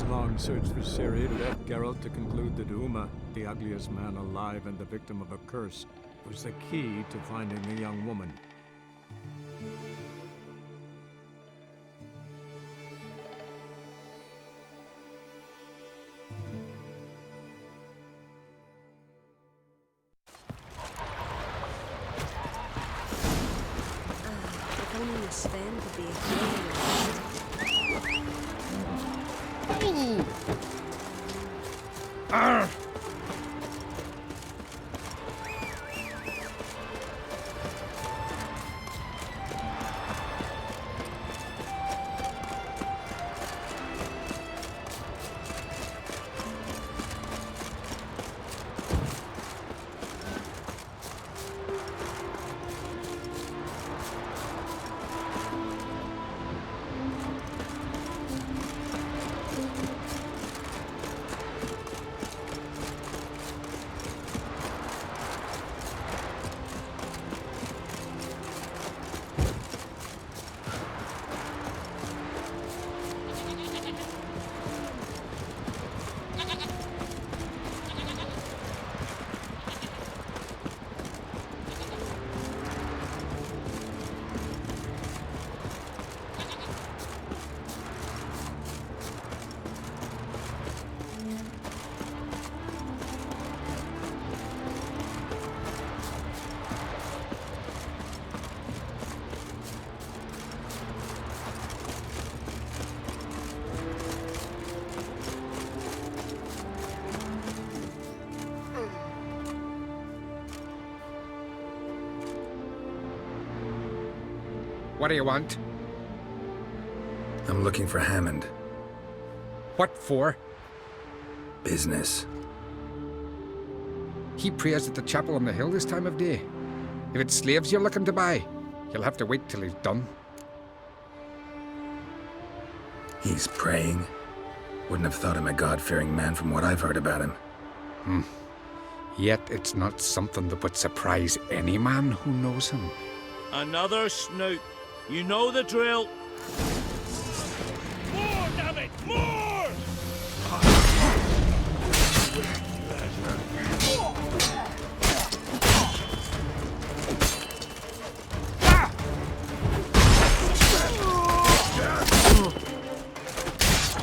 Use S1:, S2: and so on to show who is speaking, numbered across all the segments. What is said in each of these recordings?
S1: long search for Ciri led Geralt to conclude that Uma, the ugliest man alive and the victim of a curse, was the key to finding the young woman.
S2: If only Sven could be a hero.
S3: What do you want?
S4: I'm looking for Hammond.
S3: What for?
S4: Business.
S3: He prays at the chapel on the hill this time of day. If it's slaves you're looking to buy, you'll have to wait till he's done.
S4: He's praying? Wouldn't have thought him a God-fearing man from what I've heard about him.
S3: Yet it's not something that would surprise any man who knows him.
S5: Another snoop. You know the drill. More, damn it! More!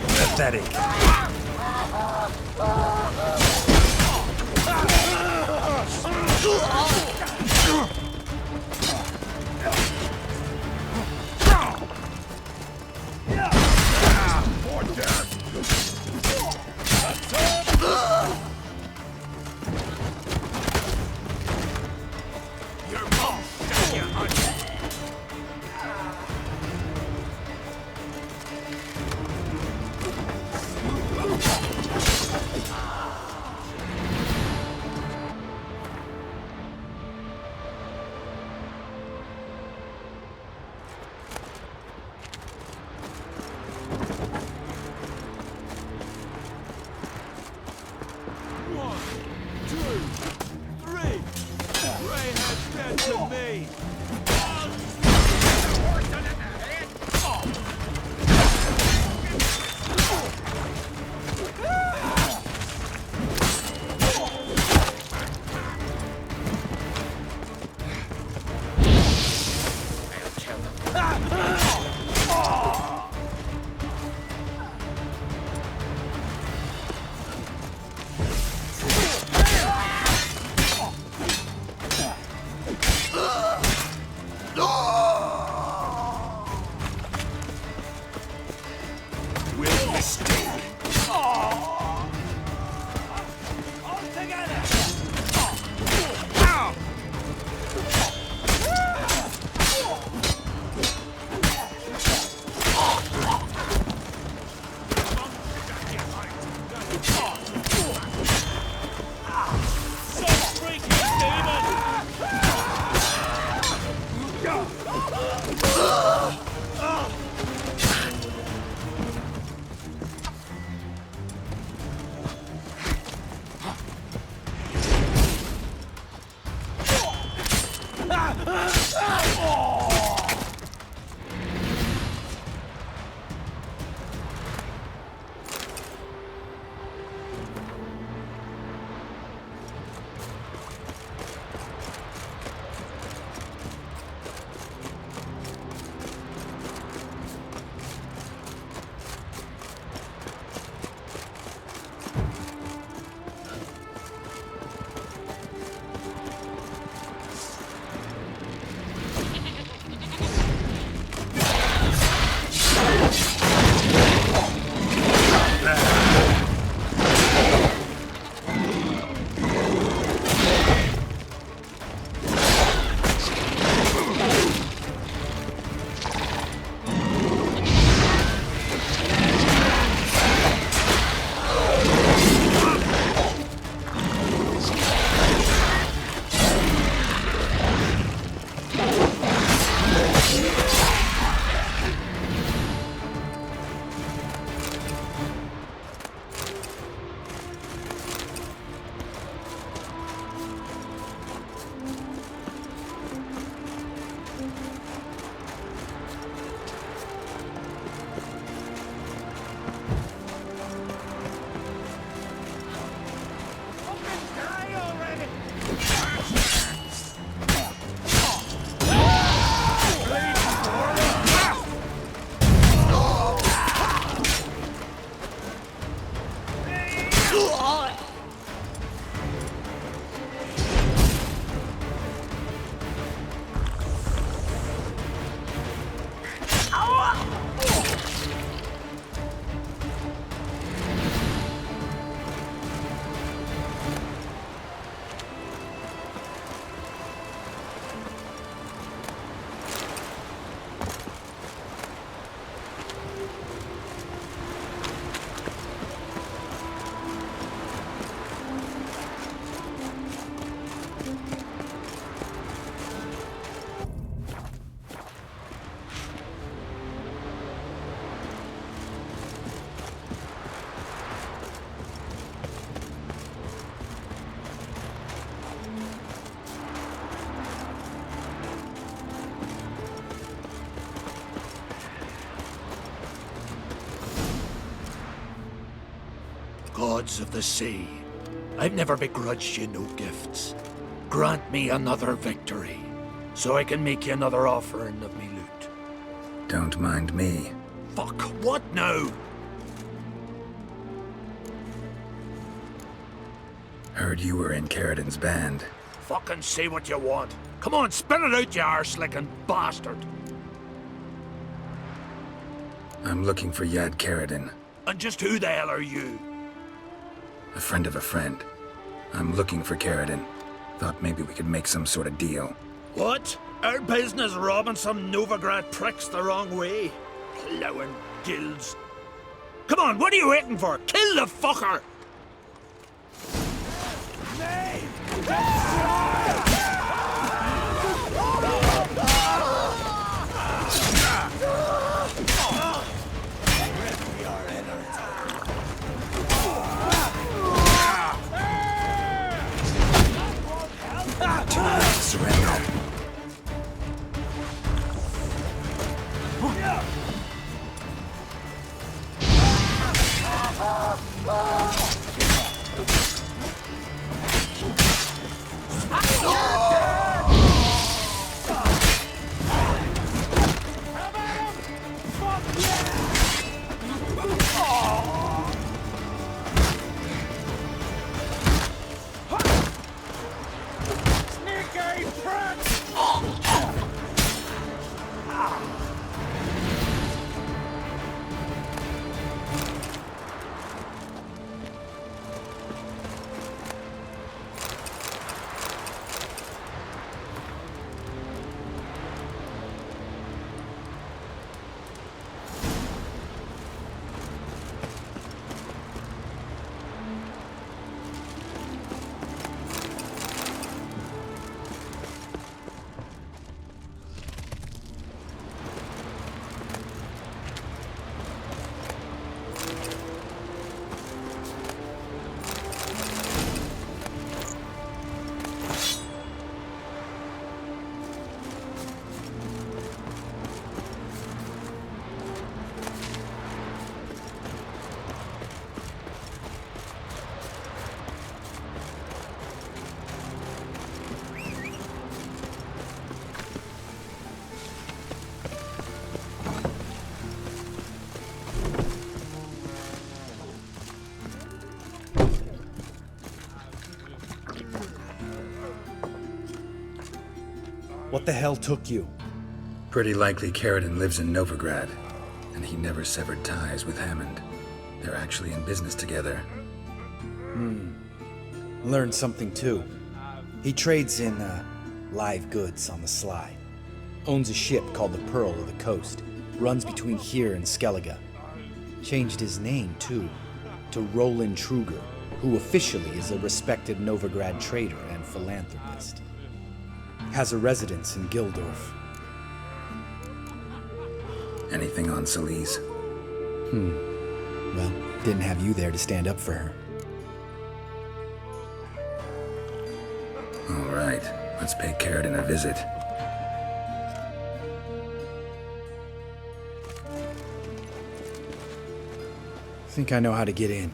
S4: Pathetic.
S6: gods of the sea, I've never begrudged you no gifts. Grant me another victory, so I can make you another offering of me loot.
S4: Don't mind me.
S6: Fuck, what now?
S4: Heard you were in Carradin's band.
S6: Fucking say what you want. Come on, spit it out, you arse-licking bastard.
S4: I'm looking for Yad Carradin,
S6: And just who the hell are you?
S4: a friend of a friend. I'm looking for Carradin. Thought maybe we could make some sort of deal.
S6: What? Our business robbing some Novigrad pricks the wrong way? Plowing guilds. Come on, what are you waiting for? Kill the fucker!
S4: Surrender.
S7: What the hell took you?
S4: Pretty likely Carradin lives in Novigrad, and he never severed ties with Hammond. They're actually in business together.
S7: Learned something too. He trades in live goods on the sly. Owns a ship called the Pearl of the Coast. Runs between here and Skellige. Changed his name too, to Roland Truger, who officially is a respected Novigrad trader and philanthropist. Has a residence in Gildorf.
S4: Anything on Celise?
S7: Well, didn't have you there to stand up for her.
S4: All right, let's pay Carradin a visit.
S7: Think I know how to get in.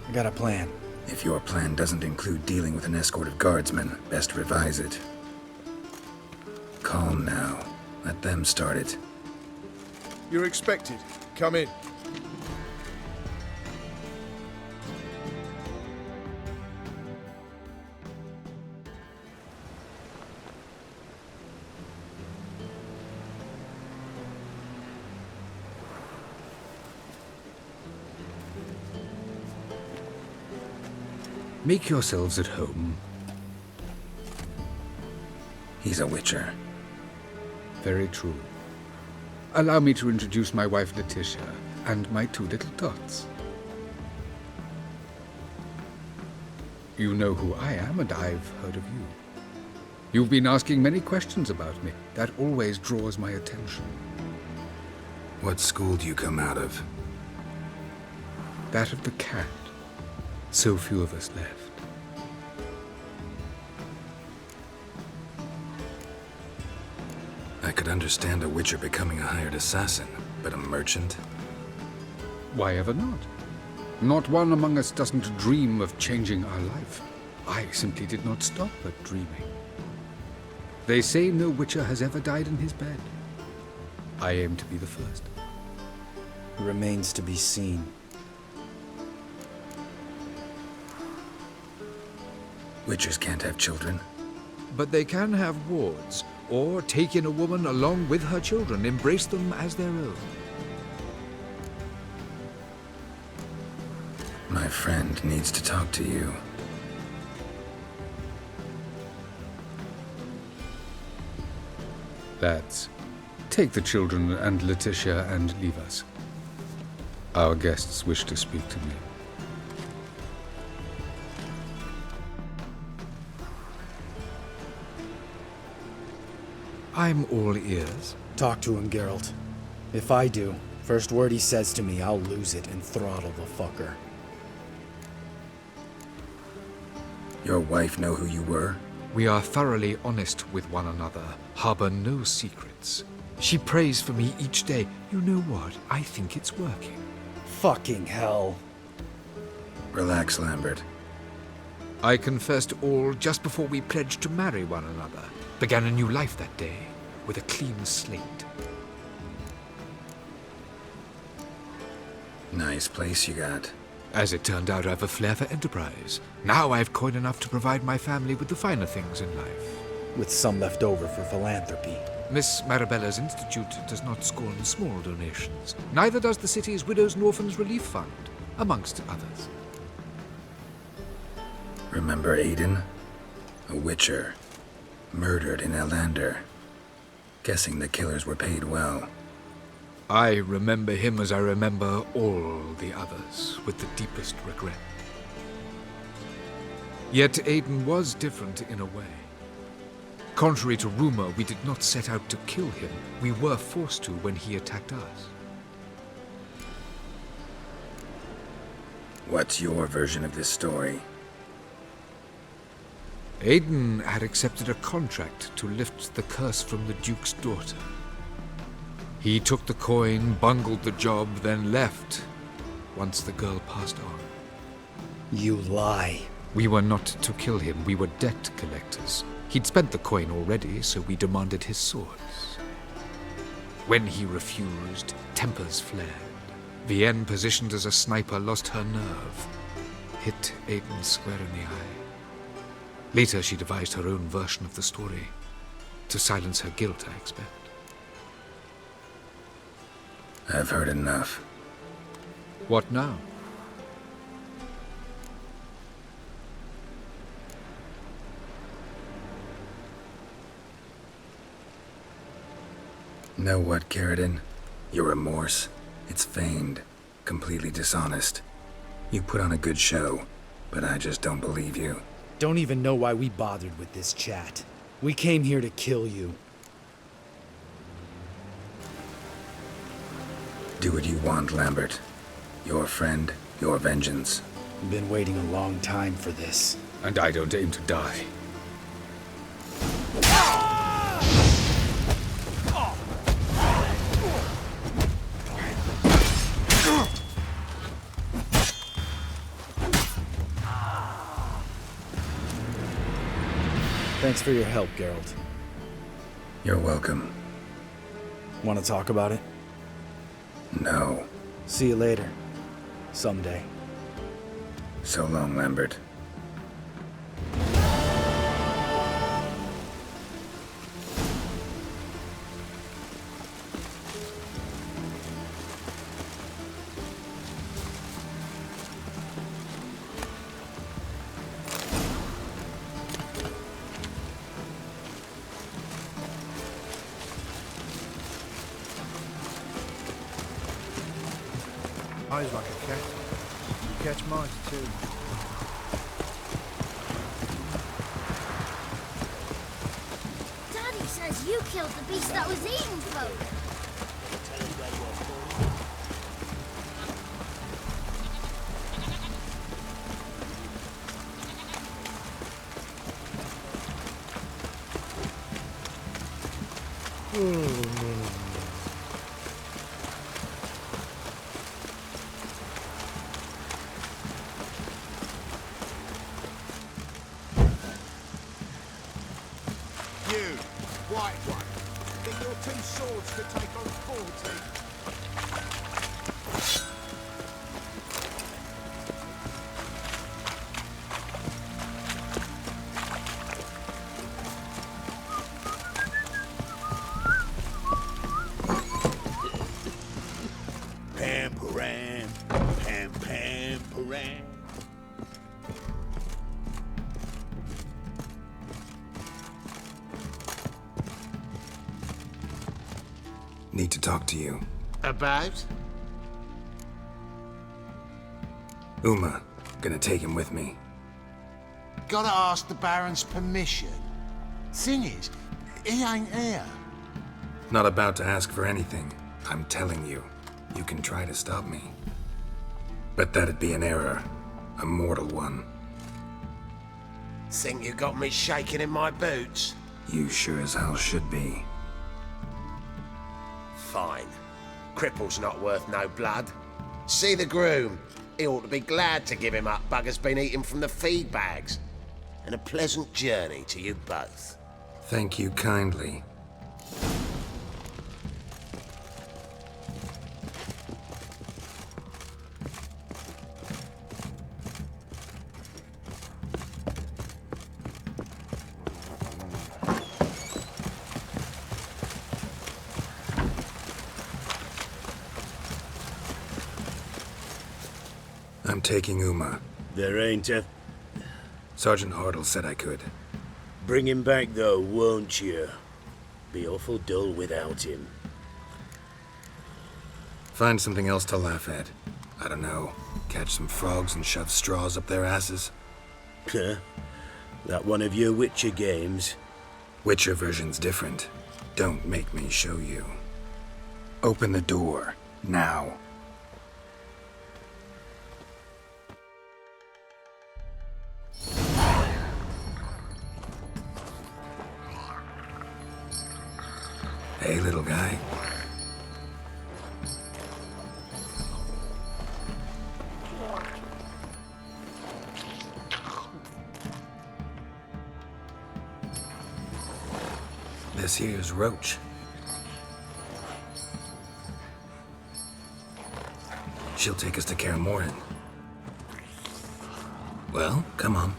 S7: I got a plan.
S4: If your plan doesn't include dealing with an escort of guardsmen, best revise it. Calm now. Let them start it.
S8: You're expected. Come in.
S3: Make yourselves at home.
S4: He's a witcher.
S3: Very true. Allow me to introduce my wife Letitia and my two little tots. You know who I am, and I've heard of you. You've been asking many questions about me. That always draws my attention.
S4: What school do you come out of?
S3: That of the cat. So few of us left.
S4: I could understand a witcher becoming a hired assassin, but a merchant?
S3: Why ever not? Not one among us doesn't dream of changing our life. I simply did not stop at dreaming. They say no witcher has ever died in his bed. I aim to be the first.
S7: Remains to be seen.
S4: Witchers can't have children.
S3: But they can have wards, or take in a woman along with her children, embrace them as their own.
S4: My friend needs to talk to you.
S3: Lads, take the children and Letitia and leave us. Our guests wish to speak to me. I'm all ears.
S7: Talk to him, Geralt. If I do, first word he says to me, I'll lose it and throttle the fucker.
S4: Your wife know who you were?
S3: We are thoroughly honest with one another, harbor no secrets. She prays for me each day. You know what? I think it's working.
S7: Fucking hell.
S4: Relax, Lambert.
S3: I confessed all just before we pledged to marry one another. Began a new life that day, with a clean slate.
S4: Nice place you got.
S3: As it turned out, I've a flair for enterprise. Now I've coin enough to provide my family with the finer things in life.
S7: With some left over for philanthropy.
S3: Miss Marabella's institute does not scorn small donations. Neither does the city's Widows and Orphans Relief Fund, amongst others.
S4: Remember Aiden? A witcher. Murdered in Elander. Guessing the killers were paid well.
S3: I remember him as I remember all the others, with the deepest regret. Yet Aiden was different in a way. Contrary to rumor, we did not set out to kill him. We were forced to when he attacked us.
S4: What's your version of this story?
S3: Aiden had accepted a contract to lift the curse from the Duke's daughter. He took the coin, bungled the job, then left, once the girl passed on.
S7: You lie.
S3: We were not to kill him, we were debt collectors. He'd spent the coin already, so we demanded his swords. When he refused, tempers flared. Vienne, positioned as a sniper, lost her nerve. Hit Aiden square in the eye. Later, she devised her own version of the story. To silence her guilt, I expect.
S4: I've heard enough.
S3: What now?
S4: Know what, Carradine? Your remorse, it's feigned, completely dishonest. You put on a good show, but I just don't believe you.
S7: Don't even know why we bothered with this chat. We came here to kill you.
S4: Do what you want, Lambert. Your friend, your vengeance.
S7: Been waiting a long time for this.
S3: And I don't aim to die.
S7: Thanks for your help, Geralt.
S4: You're welcome.
S7: Want to talk about it?
S4: No.
S7: See you later. Someday.
S4: So long, Lambert.
S8: Eyes like a cat. You catch mice too.
S9: Daddy says you killed the beast that was eating folk.
S1: to take on 40.
S5: Pam param, pam pam param.
S4: Need to talk to you.
S10: About?
S4: Uma, gonna take him with me.
S10: Gotta ask the Baron's permission. Thing is, he ain't here.
S4: Not about to ask for anything. I'm telling you, you can try to stop me. But that'd be an error. A mortal one.
S10: Think you got me shaking in my boots?
S4: You sure as hell should be.
S10: Fine. Cripple's not worth no blood. See the groom. He ought to be glad to give him up. Bugger's been eating from the feed bags. And a pleasant journey to you both.
S4: Thank you kindly. I'm taking Uma.
S5: There ain't a...
S4: Sergeant Hartle said I could.
S5: Bring him back, though, won't you? Be awful dull without him.
S4: Find something else to laugh at. I don't know. Catch some frogs and shove straws up their asses.
S5: Huh? That one of your Witcher games?
S4: Witcher version's different. Don't make me show you. Open the door. Now. Hey, little guy. This here's Roach. She'll take us to Kaer Morhen. Well, come on.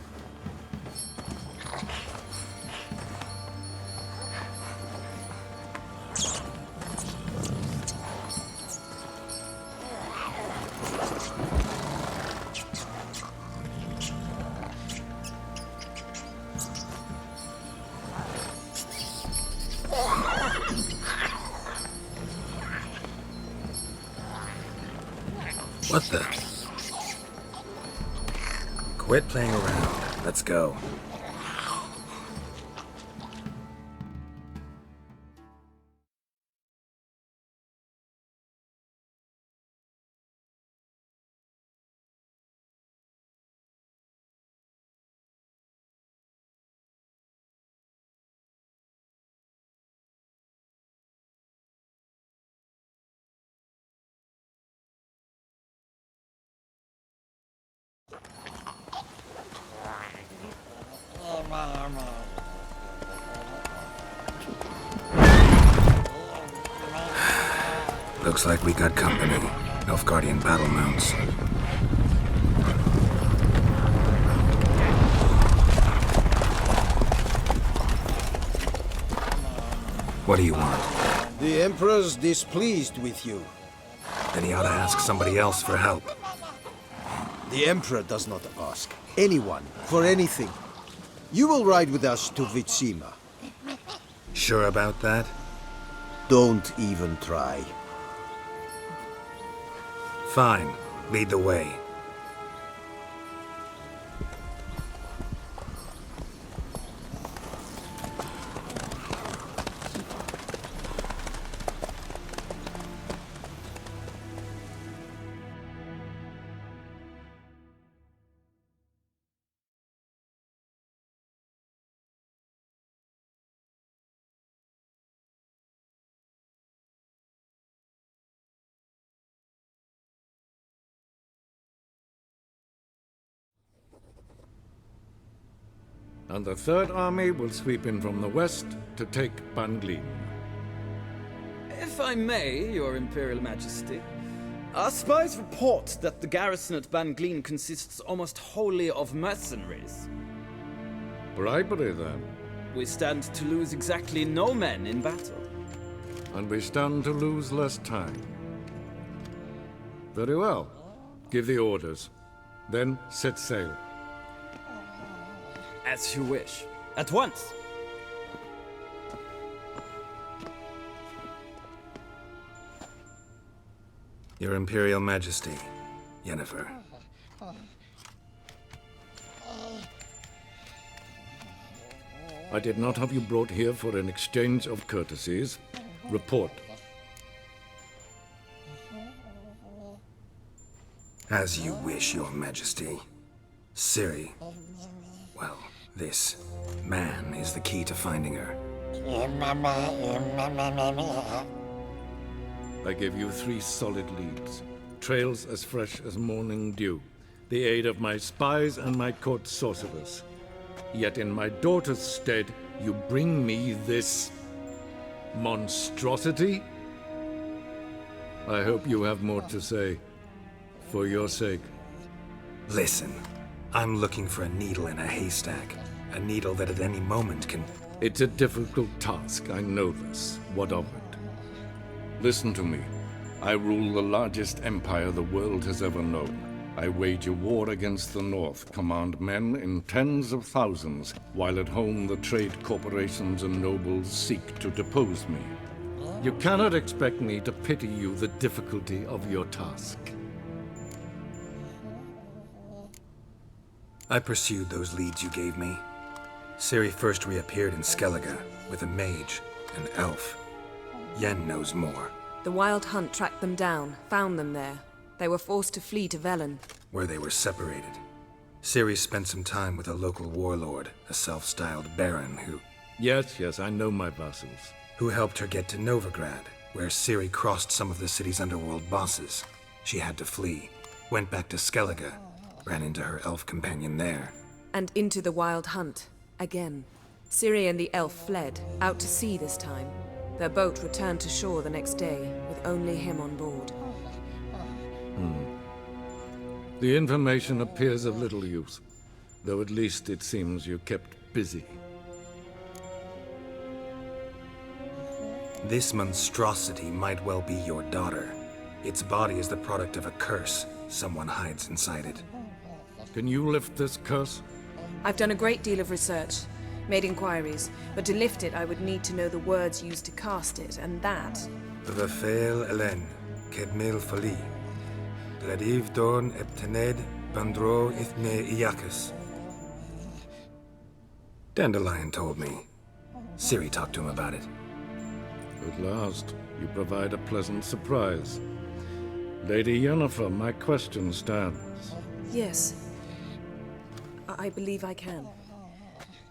S4: What the? Quit playing around. Let's go. Looks like we got company. Nilfgaardian battle mounts. What do you want?
S11: The Emperor's displeased with you.
S4: Then he ought to ask somebody else for help.
S11: The Emperor does not ask anyone for anything. You will ride with us to Vitsima.
S4: Sure about that?
S11: Don't even try.
S4: Fine. Lead the way.
S1: And the Third Army will sweep in from the west to take Banglin.
S12: If I may, Your Imperial Majesty, our spies report that the garrison at Ban Glean consists almost wholly of mercenaries.
S1: Bribery, then.
S12: We stand to lose exactly no men in battle.
S1: And we stand to lose less time. Very well. Give the orders. Then set sail.
S12: As you wish. At once!
S4: Your Imperial Majesty, Yennefer.
S1: I did not have you brought here for an exchange of courtesies. Report.
S4: As you wish, Your Majesty. Ciri. Well, this man is the key to finding her.
S1: I gave you 3 solid leads. Trails as fresh as morning dew. The aid of my spies and my court sorcerers. Yet in my daughter's stead, you bring me this monstrosity? I hope you have more to say. For your sake.
S4: Listen, I'm looking for a needle in a haystack. A needle that at any moment can...
S1: It's a difficult task, I know this. What of it? Listen to me. I rule the largest empire the world has ever known. I wage a war against the North, command men in tens of thousands, while at home the trade corporations and nobles seek to depose me. You cannot expect me to pity you the difficulty of your task.
S4: I pursued those leads you gave me. Ciri first reappeared in Skellige with a mage, an elf. Yen knows more.
S2: The Wild Hunt tracked them down, found them there. They were forced to flee to Velen.
S4: Where they were separated. Ciri spent some time with a local warlord, a self-styled baron who...
S1: Yes, I know my vassals.
S4: Who helped her get to Novigrad, where Ciri crossed some of the city's underworld bosses. She had to flee, went back to Skellige, ran into her elf companion there.
S2: And into the Wild Hunt, again. Ciri and the elf fled, out to sea this time. Their boat returned to shore the next day, with only him on board.
S1: The information appears of little use, though at least it seems you kept busy.
S4: This monstrosity might well be your daughter. Its body is the product of a curse. Someone hides inside it.
S1: Can you lift this curse?
S2: I've done a great deal of research, made inquiries, but to lift it I would need to know the words used to cast it, and that...
S4: Vafeil Elen, Kedmil Fali. Gladiv Dorn Eptened Bandro Ithne Iacus. Dandelion told me. Ciri talked to him about it.
S1: At last, you provide a pleasant surprise. Lady Yennefer, my question stands.
S2: Yes. I believe I can.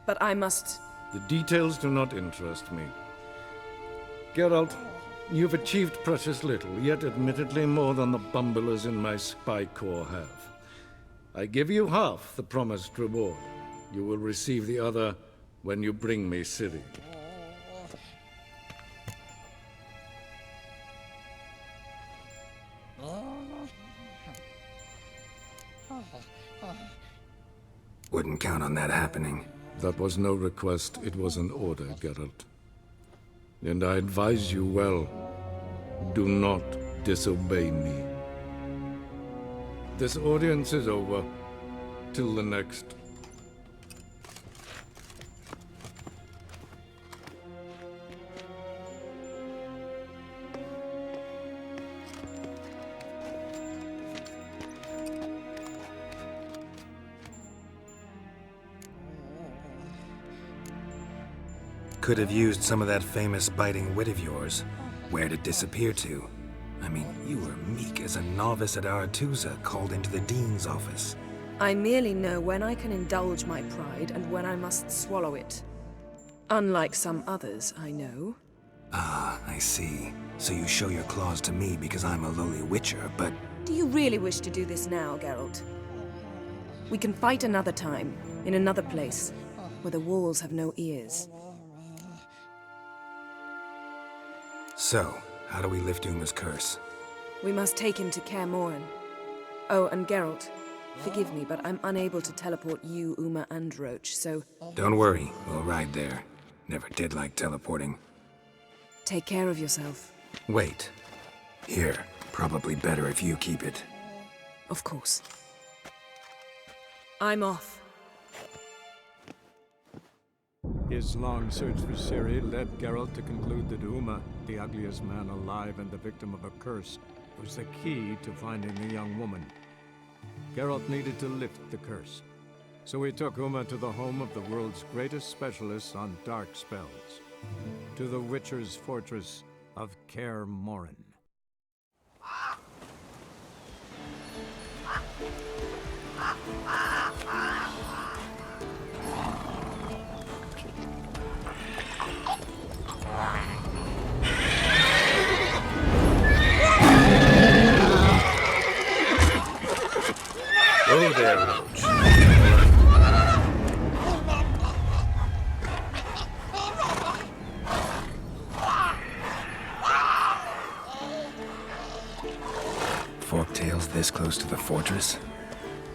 S2: But I must...
S1: The details do not interest me. Geralt, you've achieved precious little, yet admittedly more than the bumblers in my spy corps have. I give you half the promised reward. You will receive the other when you bring me Ciri.
S4: Wouldn't count on that happening.
S1: That was no request, it was an order, Geralt. And I advise you well, do not disobey me. This audience is over. Till the next.
S4: Could have used some of that famous biting wit of yours. Where'd it disappear to? I mean, you were meek as a novice at Aretuza called into the Dean's office.
S2: I merely know when I can indulge my pride and when I must swallow it. Unlike some others, I know.
S4: Ah, I see. So you show your claws to me because I'm a lowly witcher, but...
S2: Do you really wish to do this now, Geralt? We can fight another time, in another place, where the walls have no ears.
S4: So, How do we lift Uma's curse?
S2: We must take him to Kaer Morhen. Oh, and Geralt, forgive me, but I'm unable to teleport you, Uma, and Roach, so...
S4: Don't worry, we'll ride there. Never did like teleporting.
S2: Take care of yourself.
S4: Wait. Here, probably better if you keep it.
S2: Of course. I'm off.
S13: His long search for Ciri led Geralt to conclude that Uma, the ugliest man alive and the victim of a curse, was the key to finding the young woman. Geralt needed to lift the curse, so he took Uma to the home of the world's greatest specialists on dark spells, to the Witcher's fortress of Kaer Morhen.
S4: Go there, Roach. Forktails this close to the fortress?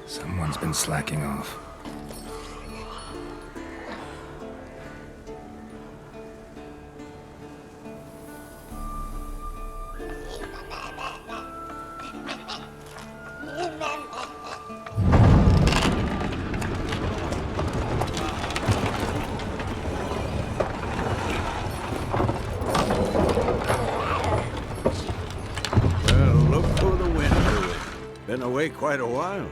S4: Someone's been slacking off.
S6: Been away quite a while.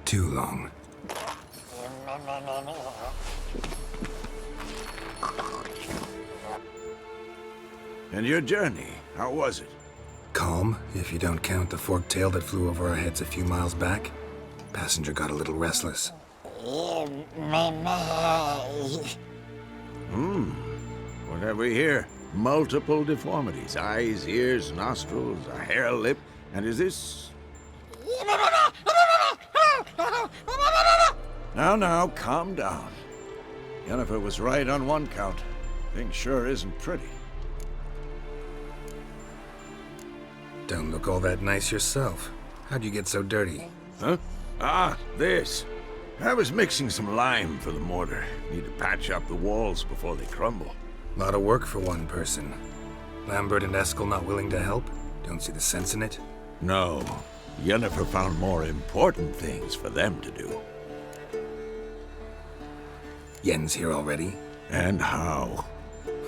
S4: Too long.
S6: And your journey, how was it?
S4: Calm, if you don't count the forktail that flew over our heads a few miles back. Passenger got a little restless.
S6: What have we here? Multiple deformities. Eyes, ears, nostrils, a hair lip. And is this... Now, calm down. Yennefer was right on one count. Thing sure isn't pretty.
S4: Don't look all that nice yourself. How'd you get so dirty?
S6: Huh? Ah, this. I was mixing some lime for the mortar. Need to patch up the walls before they crumble.
S4: Lot of work for one person. Lambert and Eskel not willing to help? Don't see the sense in it?
S6: No. Yennefer found more important things for them to do.
S4: Yen's here already?
S6: And how?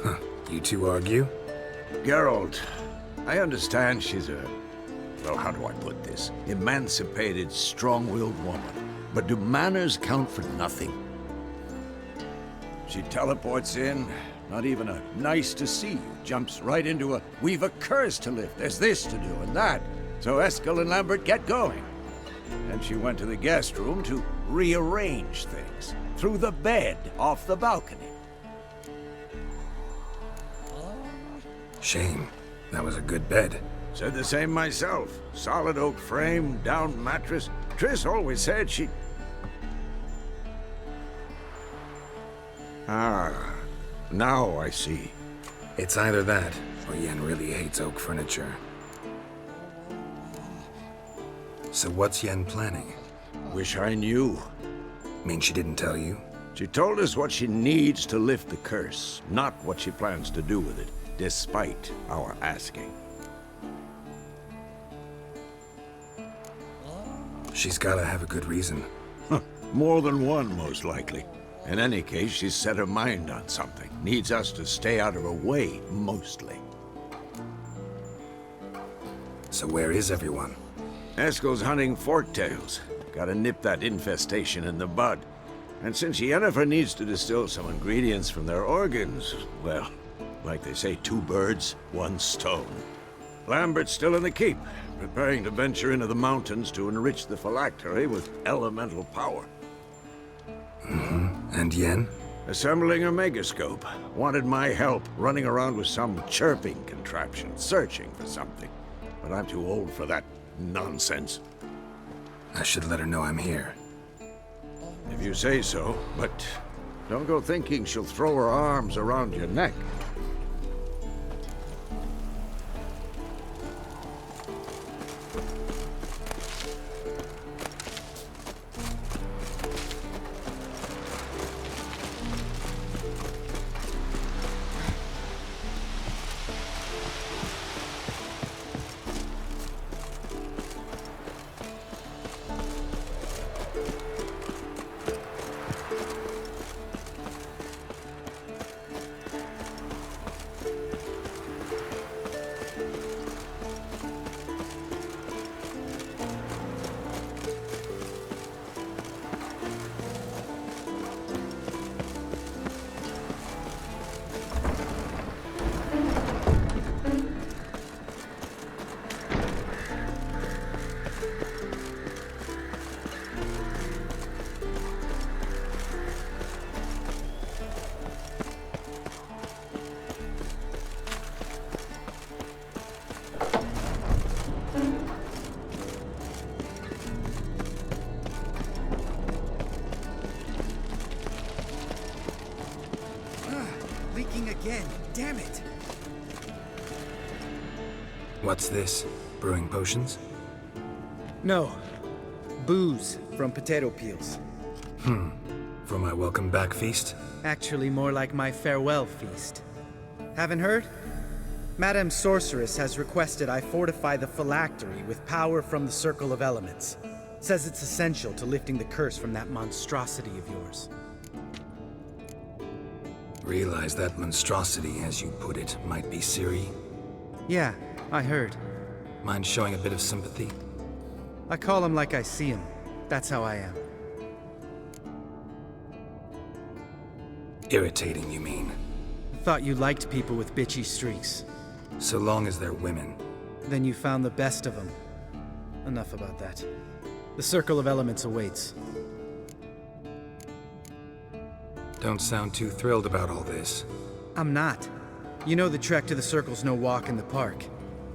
S4: Huh. You two argue?
S6: Geralt, I understand she's a... well, how do I put this? Emancipated, strong-willed woman. But do manners count for nothing? She teleports in, not even a nice to see you, jumps right into a we've a curse to lift, there's this to do and that. So Eskel and Lambert get going. Then she went to the guest room to rearrange things. Threw the bed off the balcony.
S4: Shame. That was a good bed.
S6: Said the same myself. Solid oak frame, down mattress. Triss always said she... Ah, now I see.
S4: It's either that, or Yen really hates oak furniture. So what's Yen planning?
S6: Wish I knew.
S4: Mean she didn't tell you?
S6: She told us what she needs to lift the curse, not what she plans to do with it, despite our asking.
S4: She's gotta have a good reason.
S6: More than one, most likely. In any case, she's set her mind on something. Needs us to stay out of her way, mostly.
S4: So where is everyone?
S6: Eskel's hunting forktails. Gotta nip that infestation in the bud. And since Yennefer needs to distill some ingredients from their organs, well, like they say, 2 birds, 1 stone. Lambert's still in the keep, preparing to venture into the mountains to enrich the phylactery with elemental power.
S4: And Yen?
S6: Assembling a megascope. Wanted my help running around with some chirping contraption, searching for something. But I'm too old for that nonsense.
S4: I should let her know I'm here.
S6: If you say so, but don't go thinking she'll throw her arms around your neck.
S4: What's this? Brewing potions?
S7: No. Booze from potato peels.
S4: For my welcome back feast?
S7: Actually, more like my farewell feast. Haven't heard? Madame Sorceress has requested I fortify the phylactery with power from the Circle of Elements. Says it's essential to lifting the curse from that monstrosity of yours.
S4: Realize that monstrosity, as you put it, might be Ciri?
S7: Yeah, I heard.
S4: Mind showing a bit of sympathy?
S7: I call him like I see him. That's how I am.
S4: Irritating, you mean?
S7: Thought you liked people with bitchy streaks.
S4: So long as they're women.
S7: Then you found the best of them. Enough about that. The Circle of Elements awaits.
S4: Don't sound too thrilled about all this.
S7: I'm not. You know the trek to the Circle's no walk in the park.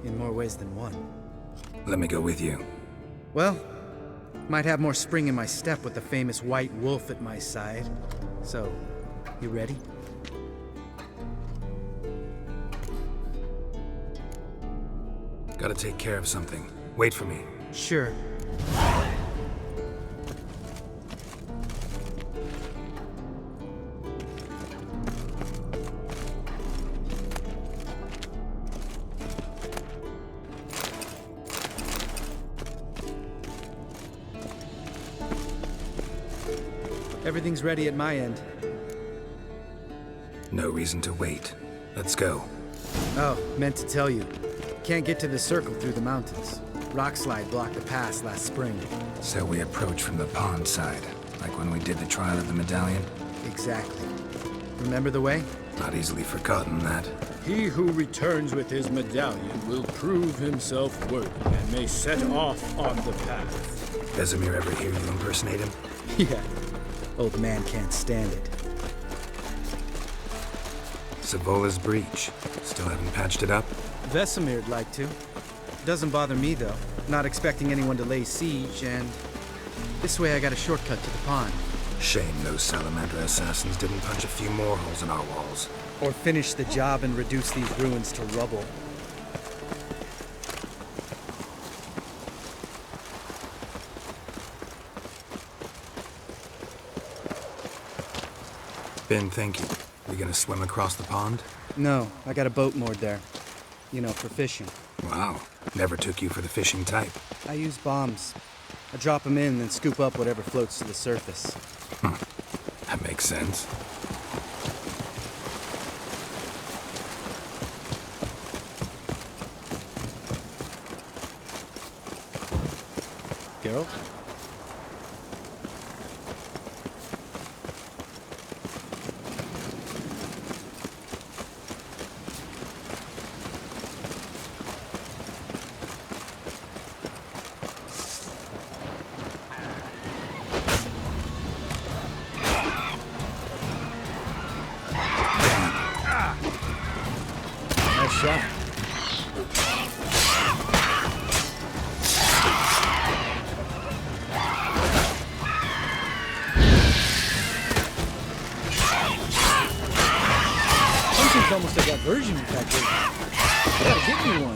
S7: In more ways than one.
S4: Let me go with you.
S7: Well, might have more spring in my step with the famous white wolf at my side. So, you ready?
S4: Gotta take care of something. Wait for me.
S7: Sure. Everything's ready at my end.
S4: No reason to wait. Let's go.
S7: Oh, meant to tell you. Can't get to the Circle through the mountains. Rockslide blocked the pass last spring.
S4: So we approach from the pond side, like when we did the trial of the medallion?
S7: Exactly. Remember the way?
S4: Not easily forgotten, that.
S14: He who returns with his medallion will prove himself worthy and may set off on the path.
S4: Vesemir ever hear you impersonate him?
S7: Yeah. Old man can't stand it.
S4: Savola's breach. Still haven't patched it up?
S7: Vesemir'd like to. Doesn't bother me, though. Not expecting anyone to lay siege, and... this way I got a shortcut to the pond.
S4: Shame those Salamander assassins didn't punch a few more holes in our walls.
S7: Or finish the job and reduce these ruins to rubble.
S4: Ben, thank you. We gonna swim across the pond?
S7: No, I got a boat moored there. You know, for fishing.
S4: Wow. Never took you for the fishing type.
S7: I use bombs. I drop them in, then scoop up whatever floats to the surface.
S4: That makes sense.
S7: Geralt?
S14: Nice shot.
S7: Something's almost like that version infected. I gotta get me one.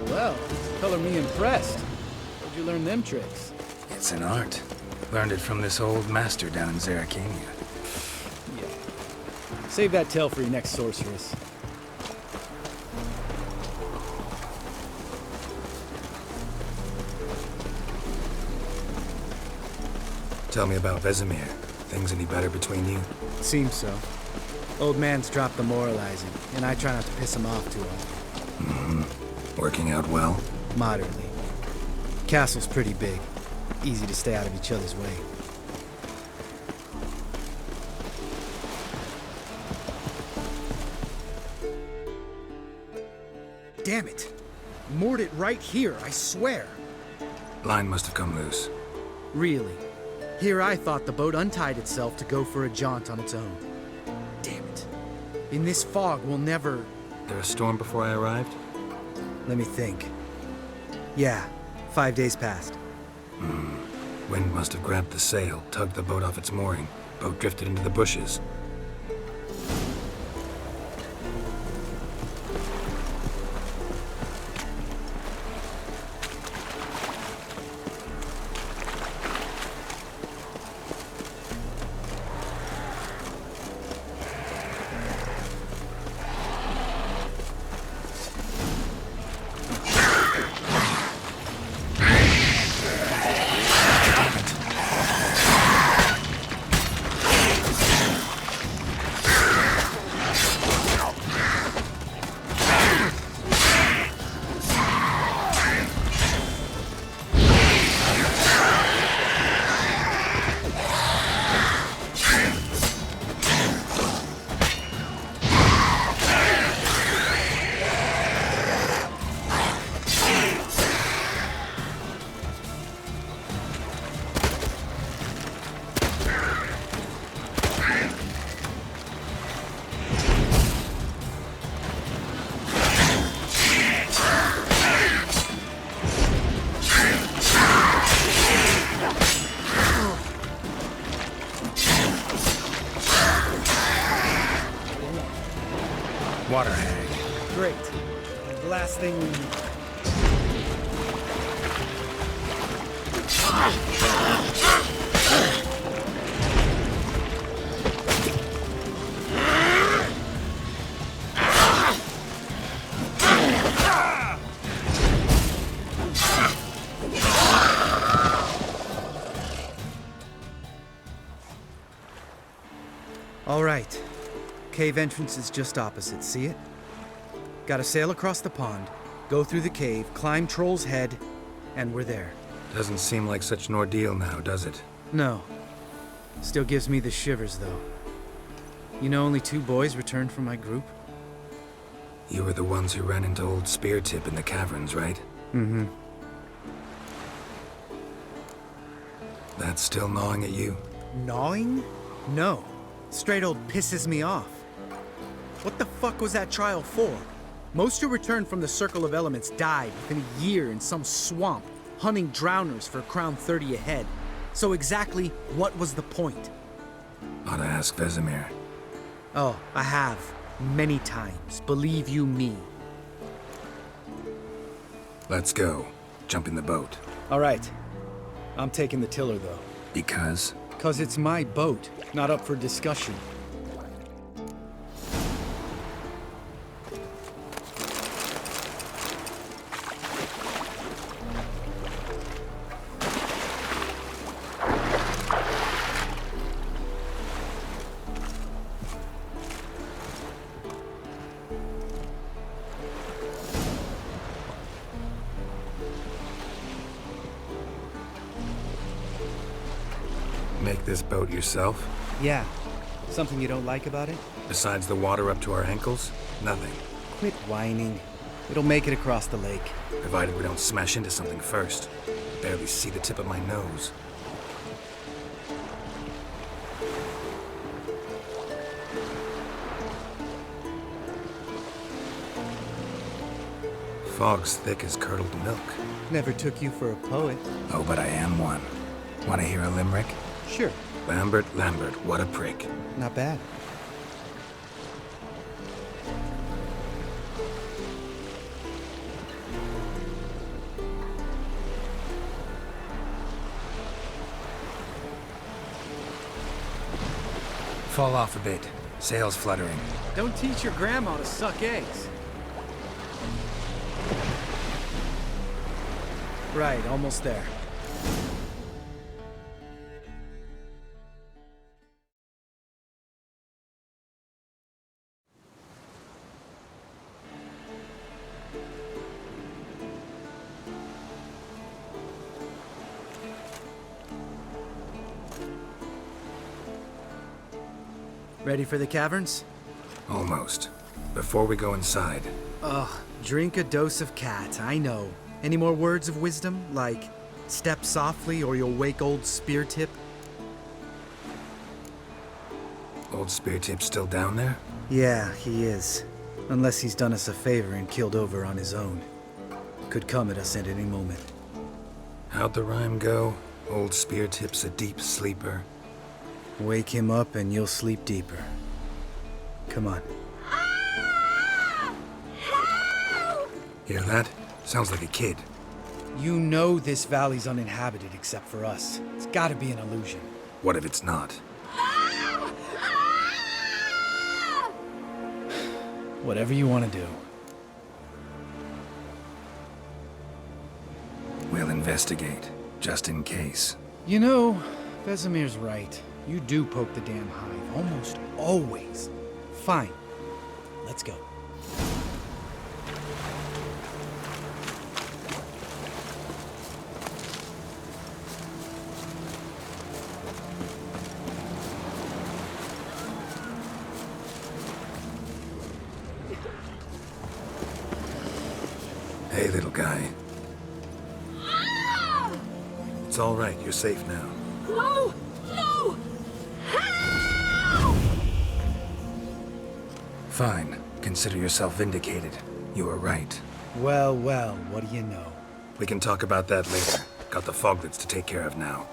S7: Well, color me impressed. Where'd you learn them tricks?
S4: It's an art. Learned it from this old master down in Zerrikania.
S7: Yeah. Save that tale for your next sorceress.
S4: Tell me about Vesemir. Things any better between you?
S7: Seems so. Old man's dropped the moralizing, and I try not to piss him off too often.
S4: Mm-hmm. Working out well?
S7: Moderately. Castle's pretty big. Easy to stay out of each other's way. damn it. Moored it right here, I swear.
S4: Line must have come loose.
S7: Really? Here I thought the boat untied itself to go for a jaunt on its own. Damn it. In this fog, we'll never...
S4: There a storm before I arrived?
S7: Let me think. Yeah, 5 days passed.
S4: Wind must have grabbed the sail, tugged the boat off its mooring. Boat drifted into the bushes. Water hag.
S7: Great. The last thing we need. All right. Cave entrance is just opposite, see it? Gotta sail across the pond, go through the cave, climb Troll's Head, and we're there.
S4: Doesn't seem like such an ordeal now, does it?
S7: No. Still gives me the shivers, though. You know only 2 boys returned from my group?
S4: You were the ones who ran into old Spear Tip in the caverns, right?
S7: Mm-hmm.
S4: That's still gnawing at you?
S7: Gnawing? No. Straight old pisses me off. What the fuck was that trial for? Most who returned from the Circle of Elements died within a year in some swamp, hunting drowners for a crown 30 a head. So exactly what was the point?
S4: Ought to ask Vesemir.
S7: Oh, I have. Many times. Believe you me.
S4: Let's go. Jump in the boat.
S7: All right. I'm taking the tiller, though.
S4: Because?
S7: 'Cause it's my boat, not up for discussion.
S4: Make this boat yourself?
S7: Yeah. Something you don't like about it?
S4: Besides the water up to our ankles? Nothing.
S7: Quit whining. It'll make it across the lake.
S4: Provided we don't smash into something first. Barely see the tip of my nose. Fog's thick as curdled milk.
S7: Never took you for a poet.
S4: Oh, but I am one. Want to hear a limerick?
S7: Sure.
S4: Lambert, what a prick.
S7: Not bad.
S4: Fall off a bit. Sails fluttering.
S7: Don't teach your grandma to suck eggs. Right, almost there. Ready for the caverns?
S4: Almost. before we go inside.
S7: Ugh, drink a dose of cat, I know. Any more words of wisdom, like step softly or you'll wake old Spear Tip?
S4: Old Spear Tip's still down there?
S7: Yeah, he is. Unless he's done us a favor and killed over on his own. Could come at us at any moment.
S4: How'd the rhyme go? Old Spear Tip's a deep sleeper.
S7: Wake him up and you'll sleep deeper. Come on.
S4: Hear that? Sounds like a kid.
S7: You know this valley's uninhabited except for us. It's gotta be an illusion.
S4: What if it's not?
S7: Whatever you want to do.
S4: We'll investigate, just in case.
S7: You know, Vesemir's right. You do poke the damn hive, almost always. Fine. Let's go.
S4: Hey, little guy. It's all right. You're safe now.
S9: No! No!
S4: Fine. Consider yourself vindicated. You were right.
S7: Well, well, what do you know?
S4: We can talk about that later. Got the foglets to take care of now.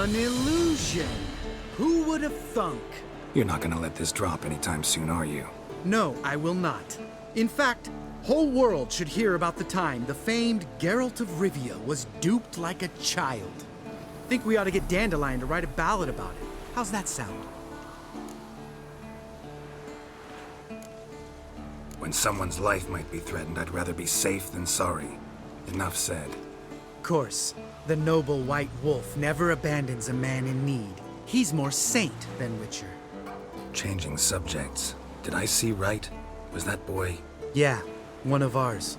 S7: An illusion! Who would have thunk?
S4: You're not gonna let this drop anytime soon, are you?
S7: No, I will not. In fact, whole world should hear about the time the famed Geralt of Rivia was duped like a child. Think we ought to get Dandelion to write a ballad about it. How's that sound?
S4: When someone's life might be threatened, I'd rather be safe than sorry. Enough said.
S7: Of course, the noble white wolf never abandons a man in need. He's more saint than witcher.
S4: Changing subjects. Did I see right? Was that boy?
S7: Yeah, one of ours.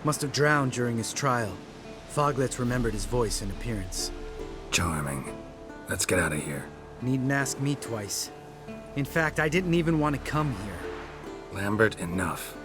S7: Must have drowned during his trial. Foglets remembered his voice and appearance.
S4: Charming. Let's get out of here.
S7: Needn't ask me twice. In fact, I didn't even want to come here.
S4: Lambert, enough.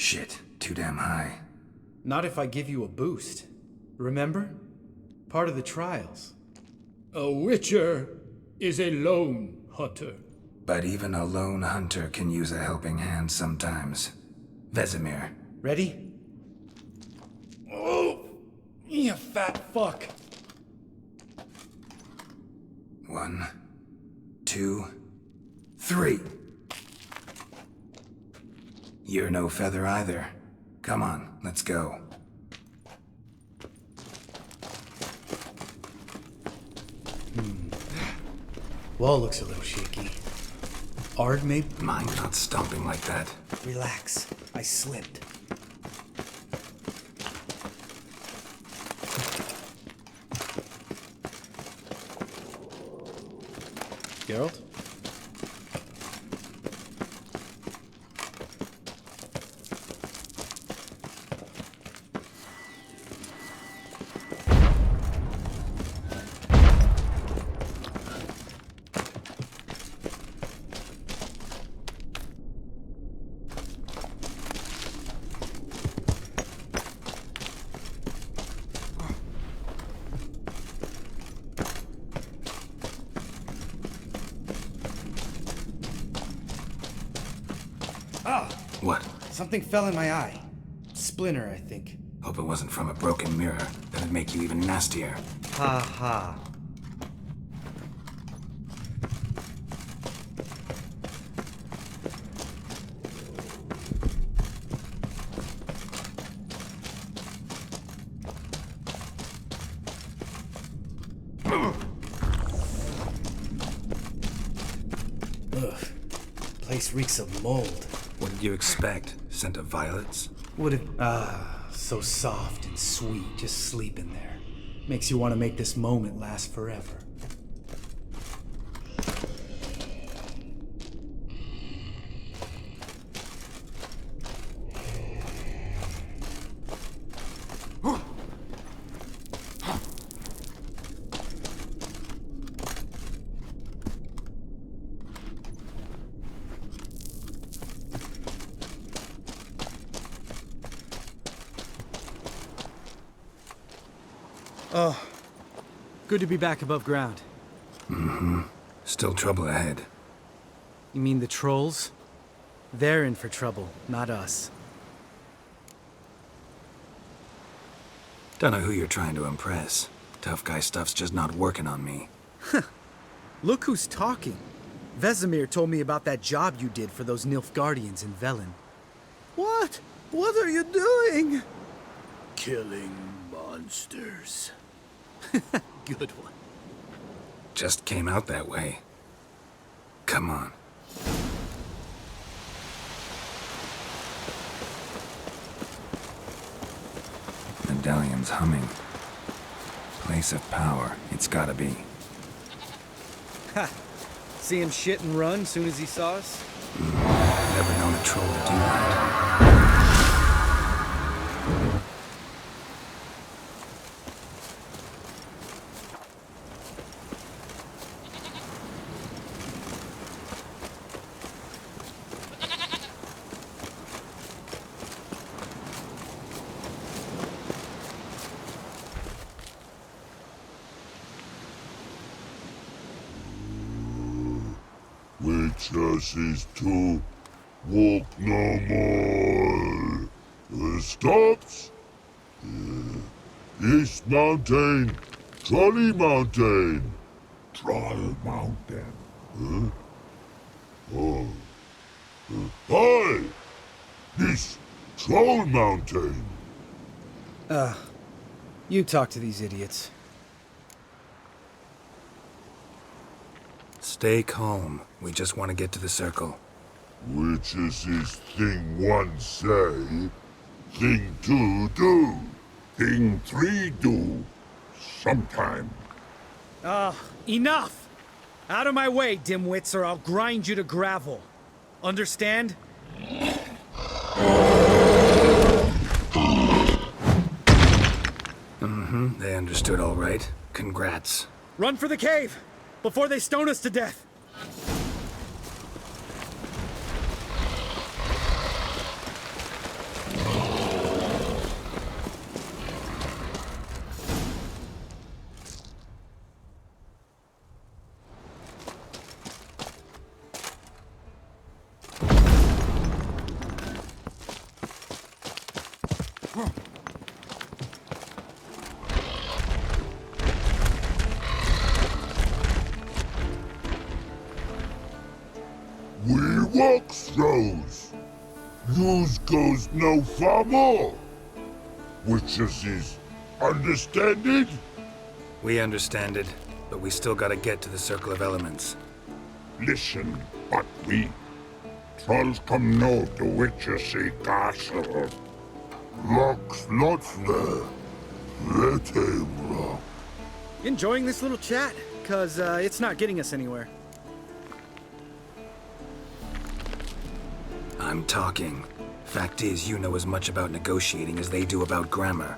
S4: Shit, too damn high.
S7: Not if I give you a boost. Remember? Part of the trials.
S14: A witcher is a lone hunter.
S4: But even a lone hunter can use a helping hand sometimes. Vesemir.
S7: Ready? Oh! You fat fuck!
S4: 1, 2, 3. You're no feather either. Come on, let's go.
S7: Wall looks a little shaky. Ard maybe?
S4: Mind not stomping like that.
S7: Relax. I slipped. Geralt?
S4: What?
S7: Something fell in my eye. Splinter, I think.
S4: Hope it wasn't from a broken mirror. That'd make you even nastier.
S7: Ha ha. Ugh. Place reeks of mold.
S4: What did you expect? Scent of violets?
S7: Would have. So soft and sweet, just sleeping there. Makes you want to make this moment last forever.
S12: Oh, good to be back above ground.
S4: Mm-hmm. Still trouble ahead.
S7: You mean the trolls? They're in for trouble, not us.
S4: Don't know who you're trying to impress. Tough guy stuff's just not working on me.
S7: Look who's talking. Vesemir told me about that job you did for those Nilfgaardians in Velen.
S11: What? What are you doing?
S5: Killing monsters.
S7: Good one.
S4: Just came out that way. Come on. Medallion's humming. Place of power, it's gotta be.
S12: Ha! See him shit and run soon as he saw us?
S4: Never known a troll to do that.
S15: Witches is to walk no more. Stops? East Mountain, Trolley Mountain. Troll Mountain. Huh? Oh. Hi! This Troll Mountain.
S7: You talk to these idiots.
S4: Stay calm. We just want to get to the circle.
S15: Witches is thing 1 say, thing 2 do, thing 3 do, sometime.
S7: Enough! Out of my way, dimwits, or I'll grind you to gravel. Understand?
S4: Mm-hmm, they understood all right. Congrats.
S7: Run for the cave! Before they stone us to death!
S15: We walk throws. Yous goes no far more. Witches is understand it?
S4: We understand it, but we still gotta get to the Circle of Elements.
S15: Listen, but we trolls come know the witches see castle. Locks lots there. Let him rock.
S7: Enjoying this little chat? Cause it's not getting us anywhere.
S4: I'm talking. Fact is, you know as much about negotiating as they do about grammar.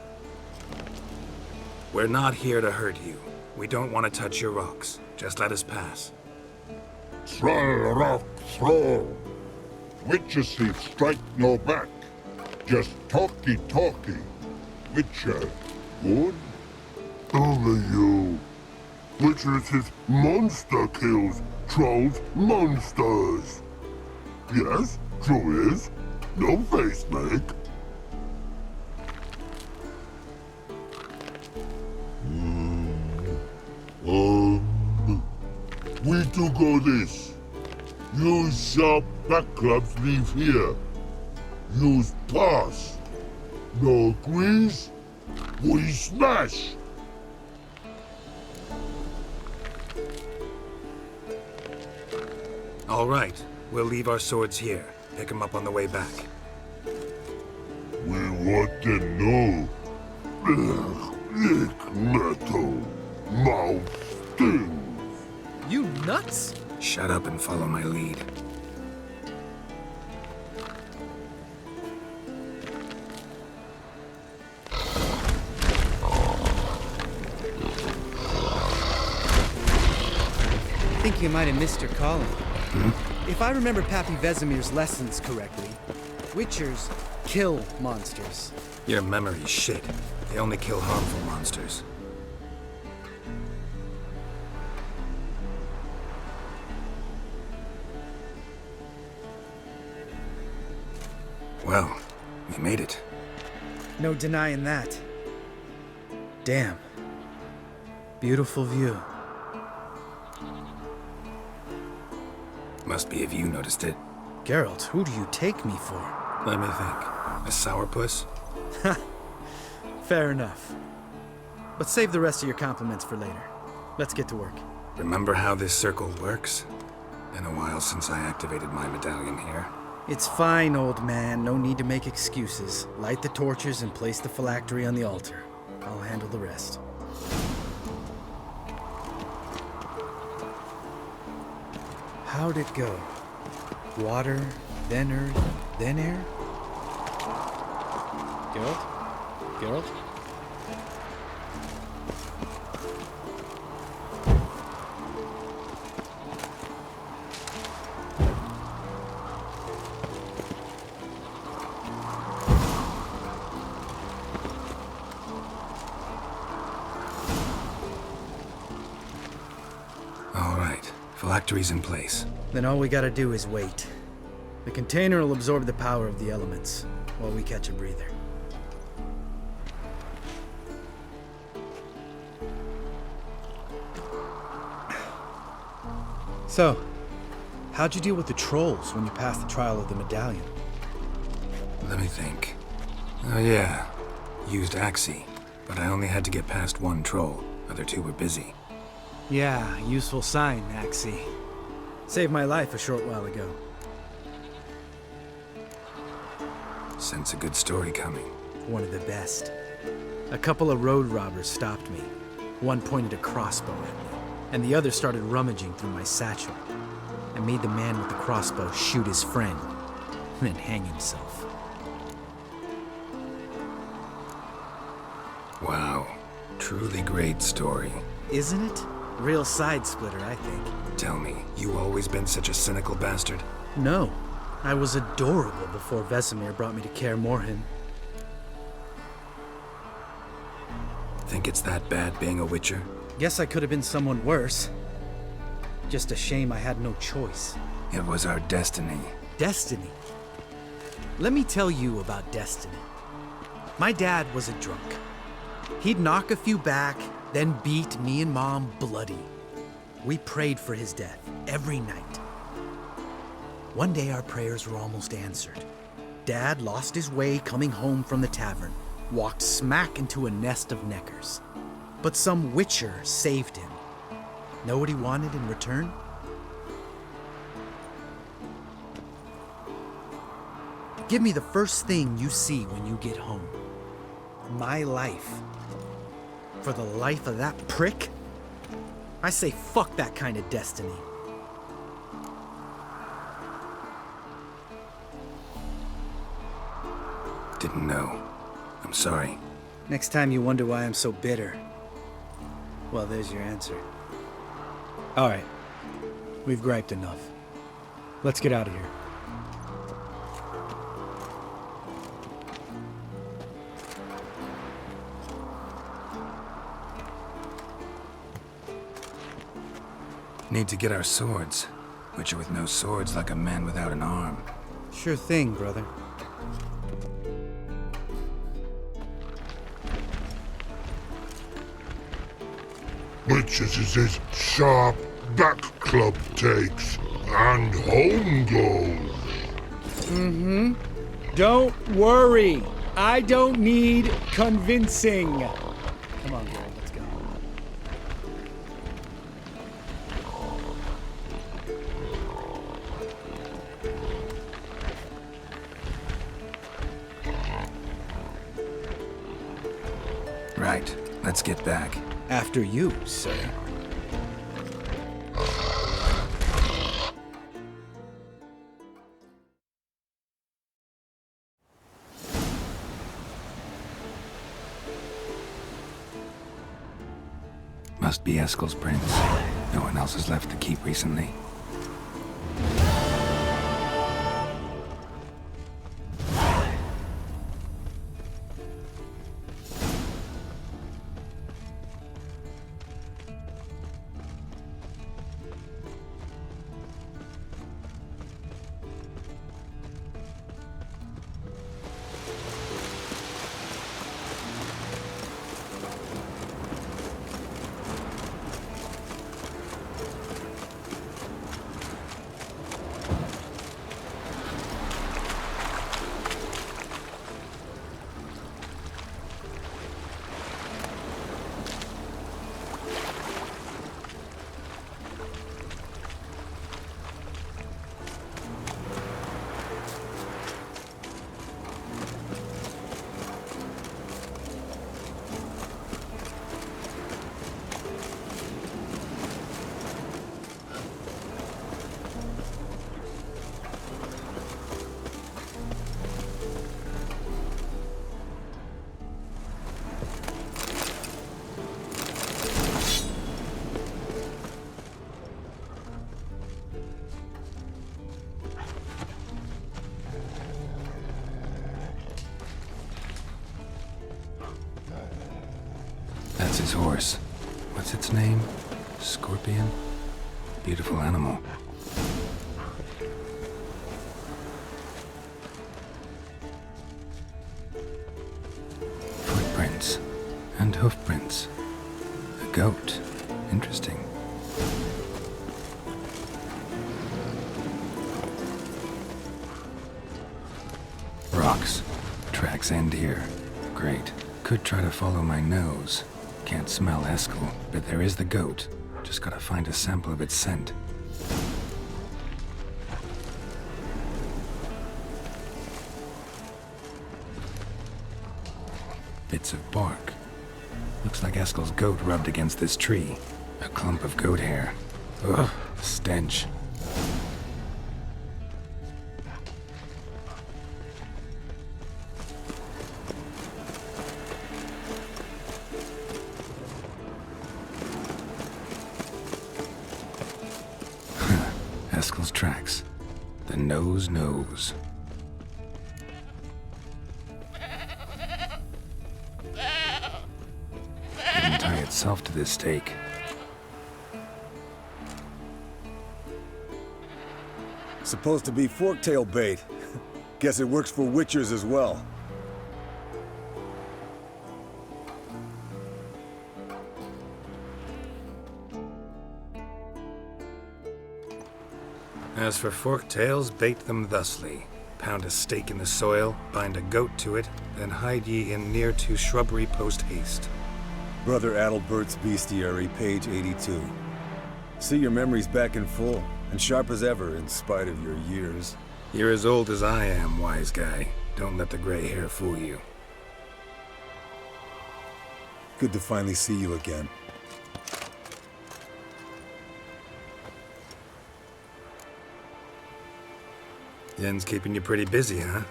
S4: We're not here to hurt you. We don't want to touch your rocks. Just let us pass.
S15: Troll rock throw. Witches see strike no back. Just talky. Witcher, good? Only you. Witches is monster kills. Trolls monsters. Yes, true is. No face make. We do go this. Use sharp back clubs leave here. Use pass. No agrees? We smash.
S4: All right. We'll leave our swords here. Pick them up on the way back.
S15: We want to know. Lick metal. Mouth stings.
S7: You nuts?
S4: Shut up and follow my lead.
S7: I think you might have missed your calling. If I remember Pappy Vesemir's lessons correctly, Witchers kill monsters.
S4: Your memory's shit. They only kill harmful monsters. Well, we made it.
S7: No denying that. Damn. Beautiful view.
S4: Must be if you noticed it.
S7: Geralt, who do you take me for?
S4: Let me think. A sourpuss?
S7: Fair enough. But save the rest of your compliments for later. Let's get to work.
S4: Remember how this circle works? Been a while since I activated my medallion here.
S7: It's fine, old man. No need to make excuses. Light the torches and place the phylactery on the altar. I'll handle the rest. How'd it go? Water, then earth, then air? Geralt? Geralt?
S4: All right. Phylactery's in place.
S7: Then all we gotta do is wait. The container will absorb the power of the elements, while we catch a breather. So, how'd you deal with the trolls when you passed the trial of the medallion?
S4: Let me think. Oh yeah. Used Axie, but I only had to get past one troll. Other two were busy.
S7: Yeah, useful sign, Axie. Saved my life a short while ago.
S4: Sense a good story coming.
S7: One of the best. A couple of road robbers stopped me. One pointed a crossbow at me, and the other started rummaging through my satchel. I made the man with the crossbow shoot his friend, then hang himself.
S4: Wow. Truly great story.
S7: Isn't it? Real side splitter, I think.
S4: Tell me, you always been such a cynical bastard?
S7: No. I was adorable before Vesemir brought me to Kaer Morhen.
S4: Think it's that bad being a Witcher?
S7: Guess I could have been someone worse. Just a shame I had no choice.
S4: It was our destiny.
S7: Destiny? Let me tell you about destiny. My dad was a drunk. He'd knock a few back, then beat me and Mom bloody. We prayed for his death every night. One day our prayers were almost answered. Dad lost his way coming home from the tavern, walked smack into a nest of neckers. But some witcher saved him. Know what he wanted in return? Give me the first thing you see when you get home. My life. For the life of that prick? I say fuck that kind of destiny.
S4: Didn't know. I'm sorry.
S7: Next time you wonder why I'm so bitter, well, there's your answer. All right. We've griped enough. Let's get out of here.
S4: Need to get our swords. Witcher with no swords like a man without an arm.
S7: Sure thing, brother.
S15: Witches is his sharp back club takes, and home goes.
S14: Mm-hmm. Don't worry. I don't need convincing.
S7: Come on, girl, let's go.
S4: Right, let's get back.
S7: After you, sir.
S4: Must be Eskel's prince. No one else has left the keep recently. That's his horse. What's its name? Scorpion? Beautiful animal. Footprints. And hoofprints. A goat. Interesting. Rocks. Tracks end here. Great. Could try to follow my nose. Can't smell Eskel, but there is the goat. Just gotta find a sample of its scent. Bits of bark. Looks like Eskel's goat rubbed against this tree. A clump of goat hair. Ugh, stench. Eskel's tracks. The nose knows. Didn't tie itself to this stake.
S16: Supposed to be forktail bait. Guess it works for witchers as well.
S4: As for forked tails, bait them thusly. Pound a stake in the soil, bind a goat to it, then hide ye in near to shrubbery post haste.
S16: Brother Adalbert's Bestiary, page 82. See your memories back in full, and sharp as ever in spite of your years.
S4: You're as old as I am, wise guy. Don't let the gray hair fool you.
S16: Good to finally see you again.
S4: Yen's keeping you pretty busy, huh?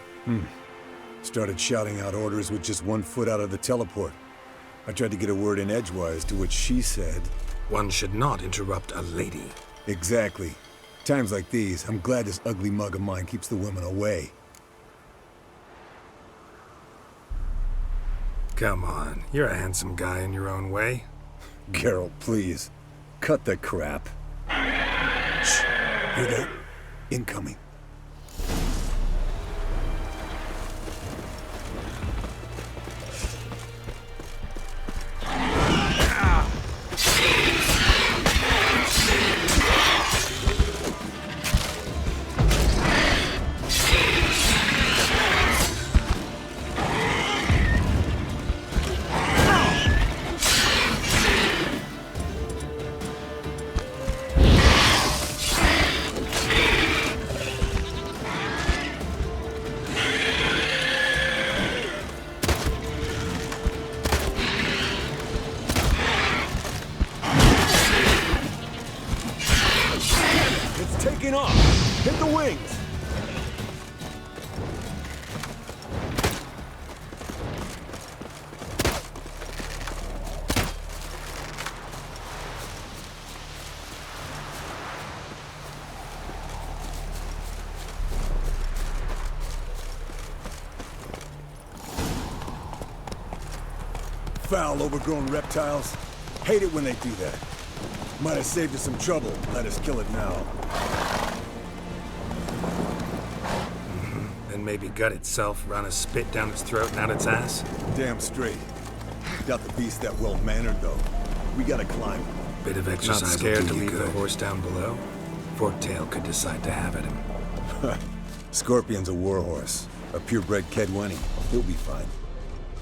S16: Started shouting out orders with just 1 foot out of the teleport. I tried to get a word in edgewise, to which she said...
S4: One should not interrupt a lady.
S16: Exactly. Times like these, I'm glad this ugly mug of mine keeps the women away.
S4: Come on, you're a handsome guy in your own way.
S16: Geralt, please. Cut the crap. Shh. Hear that? Incoming.
S6: Taking off! Hit the wings!
S16: Foul, overgrown reptiles. Hate it when they do that. Might have saved us some trouble. Let us kill it now.
S4: Then maybe gut itself, run a spit down its throat and out its ass?
S16: Damn straight. Doubt the beast that well-mannered, though. We gotta climb.
S4: Bit of exercise. Not scared to leave the horse down below? Forktail could decide to have at him.
S16: Scorpion's a warhorse. A purebred Kedwenny. He'll be fine.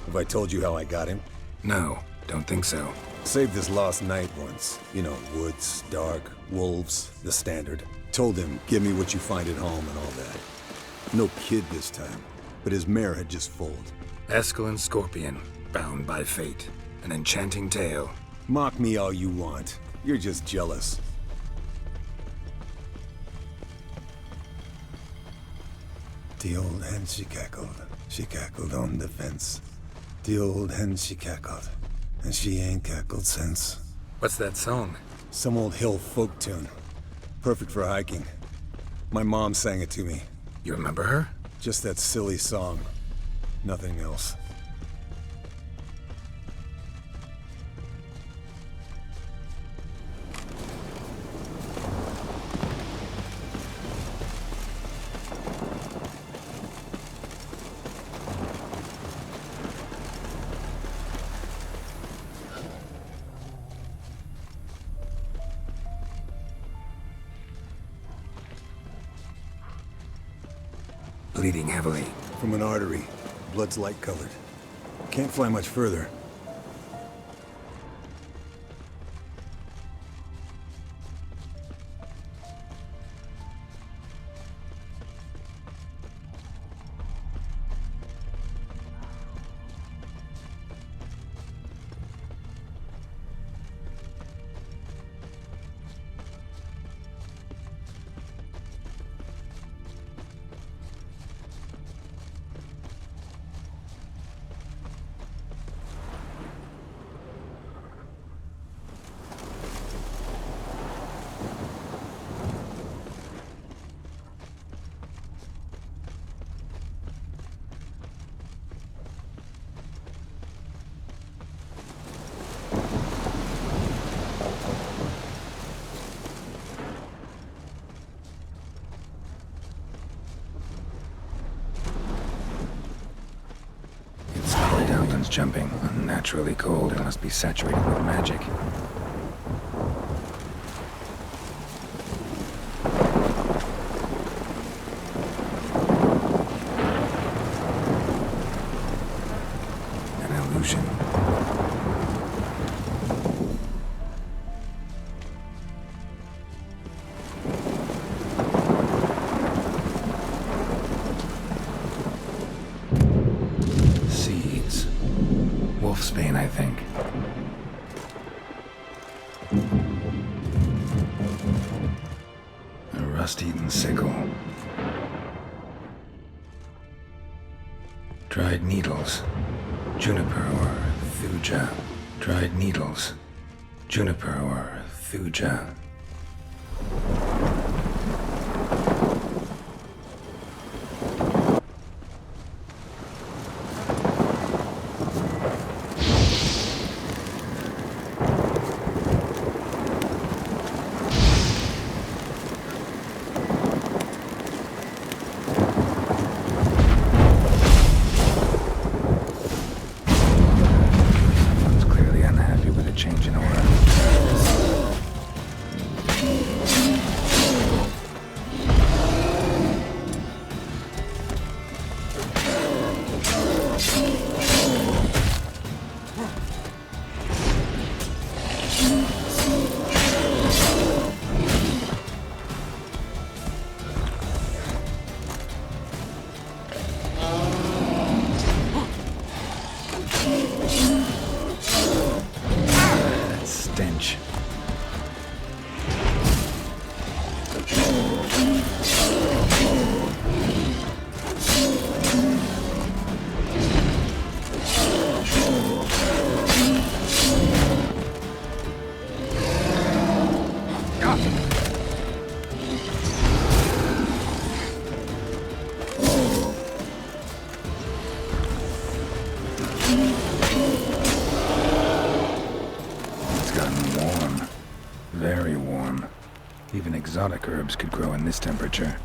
S16: Have I told you how I got him?
S4: No, don't think so.
S16: Saved this lost knight once. You know, woods, dark, wolves, the standard. Told him, give me what you find at home and all that. No kid this time, but his mare had just foaled.
S4: Eskel Scorpion, bound by fate. An enchanting tale.
S16: Mock me all you want. You're just jealous. The old hen she cackled on the fence. The old hen she cackled, and she ain't cackled since.
S4: What's that song?
S16: Some old hill folk tune. Perfect for hiking. My mom sang it to me.
S4: You remember her?
S16: Just that silly song. Nothing else.
S4: Bleeding heavily.
S16: From an artery. Blood's light-colored. Can't fly much further.
S4: Jumping, unnaturally cold. It must be saturated with magic. solution. Seeds. Wolfsbane, I think. A rust-eaten sickle. Dried needles. Juniper or thuja. Dried needles. Juniper or thuja. Change in aura. Stench. Warm. Very warm. Even exotic herbs could grow in this temperature.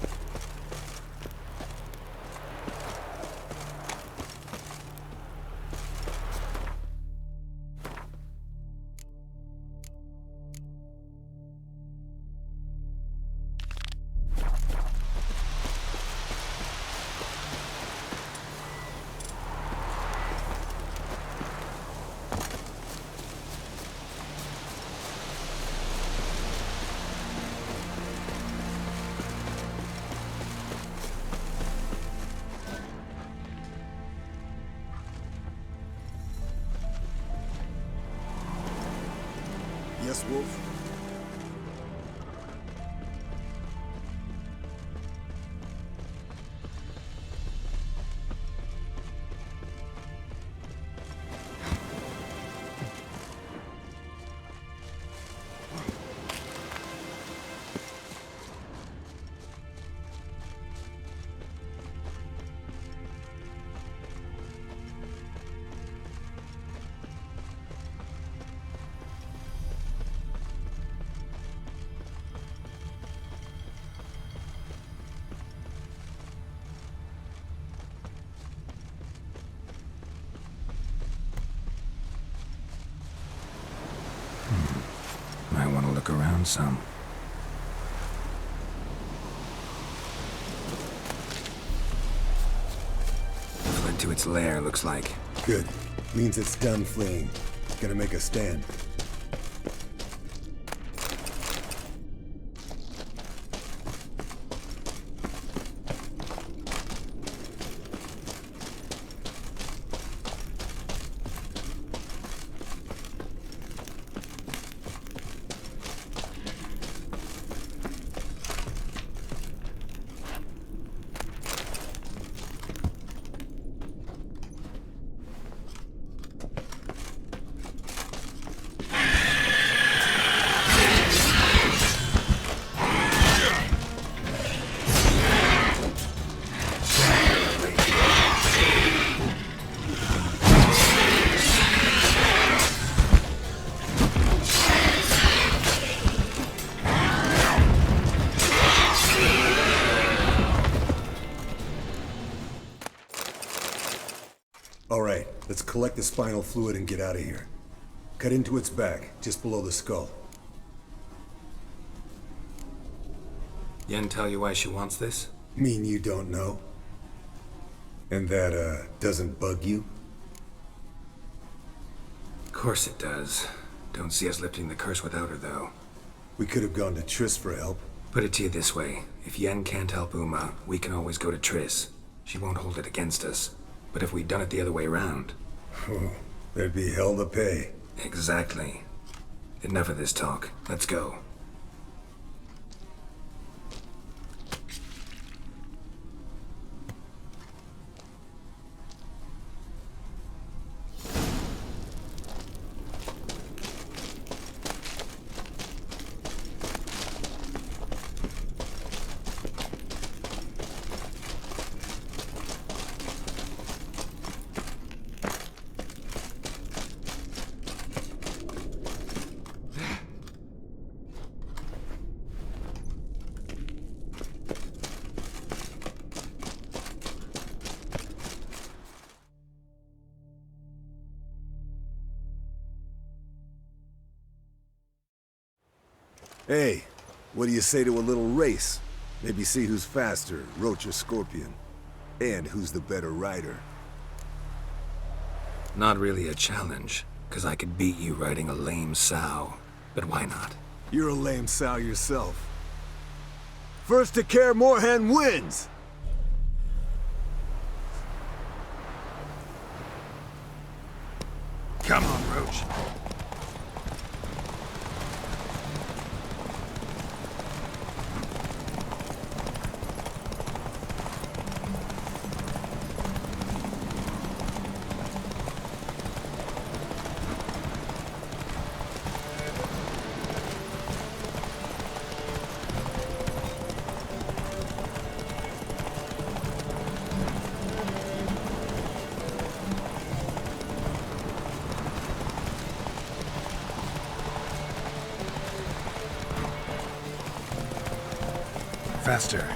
S16: Yes, Wolf? Might want to look around some. Fled to its lair, looks like.
S11: Good. Means it's done fleeing. Gonna make a stand.
S16: Alright, let's collect the spinal fluid and get out of here. Cut into its back, just below the skull.
S4: Yen tell you why she wants this?
S16: Mean you don't know? And that, doesn't bug you?
S4: Course it does. Don't see us lifting the curse without her, though.
S16: We could have gone to Triss for help.
S4: Put it to you this way. If Yen can't help Uma, we can always go to Triss. She won't hold it against us. But if we'd done it the other way around...
S16: There'd be hell to pay.
S4: Exactly. Enough of this talk. Let's go.
S16: Hey, what do you say to a little race? Maybe see who's faster, Roach or Scorpion. And who's the better rider.
S4: Not really a challenge, because I could beat you riding a lame sow. But why not?
S16: You're a lame sow yourself. First to Kaer Morhen wins!
S4: Come on, Roach. Faster.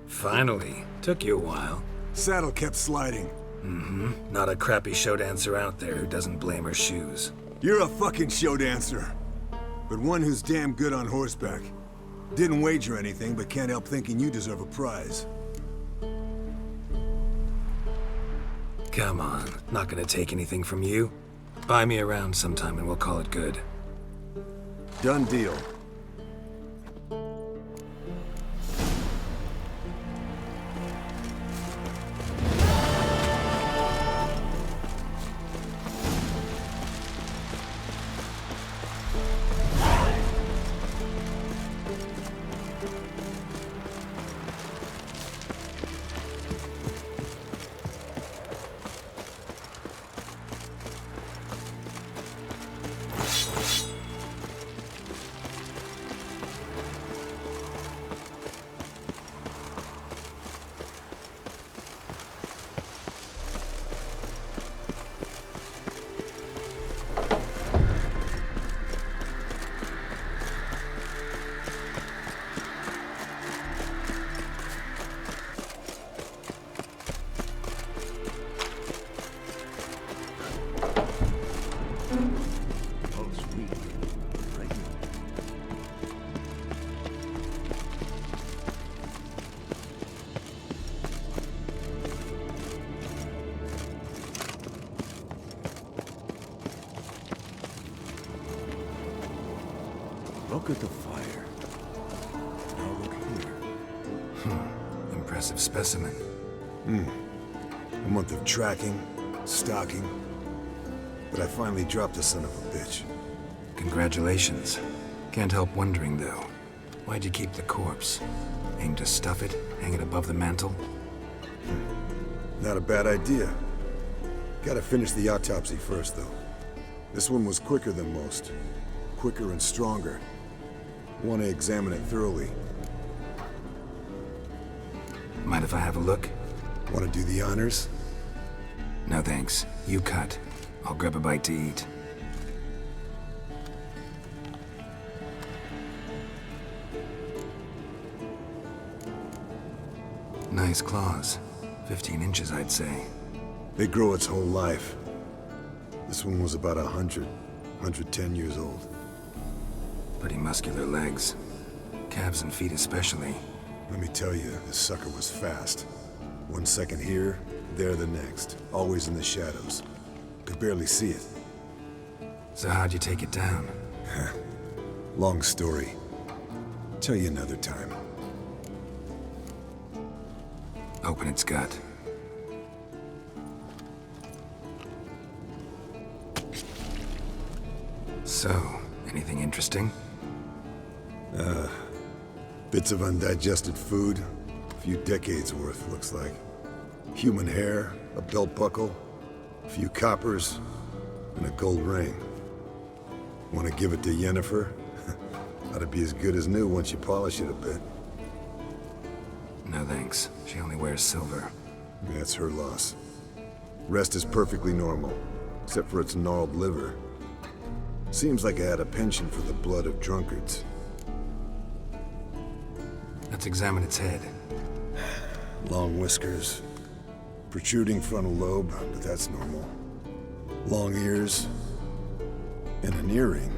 S4: Finally. Took you a while.
S16: Saddle kept sliding.
S4: Mm-hmm. Not a crappy show dancer out there who doesn't blame her shoes.
S16: You're a fucking show dancer. But one who's damn good on horseback. Didn't wager anything, but can't help thinking you deserve a prize.
S4: Come on. Not gonna take anything from you. Buy me around sometime and we'll call it good.
S16: Done deal. Look at the fire. Now look here.
S4: Impressive specimen.
S16: A month of tracking, stalking. But I finally dropped the son of a bitch.
S4: Congratulations. Can't help wondering, though. Why'd you keep the corpse? Aim to stuff it? Hang it above the mantle?
S16: Not a bad idea. Gotta finish the autopsy first, though. This one was quicker than most. Quicker and stronger. Want to examine it thoroughly.
S4: Mind if I have a look?
S16: Want to do the honors?
S4: No thanks. You cut. I'll grab a bite to eat. nice claws. 15 inches, I'd say.
S16: They grow its whole life. This one was about 110 years old.
S4: Pretty muscular legs. Calves and feet especially.
S16: Let me tell you, this sucker was fast. 1 second here, there the next. Always in the shadows. Could barely see it.
S4: So how'd you take it down?
S16: Long story. Tell you another time.
S4: Open its gut. So, anything interesting?
S16: Bits of undigested food. A few decades worth, looks like. Human hair, a belt buckle, a few coppers, and a gold ring. Want to give it to Yennefer? Ought to be as good as new once you polish it a bit.
S4: No thanks. She only wears silver.
S16: That's her loss. Rest is perfectly normal, except for its gnarled liver. Seems like I had a penchant for the blood of drunkards.
S4: Let's examine its head.
S16: Long whiskers. Protruding frontal lobe, but that's normal. Long ears. And an earring.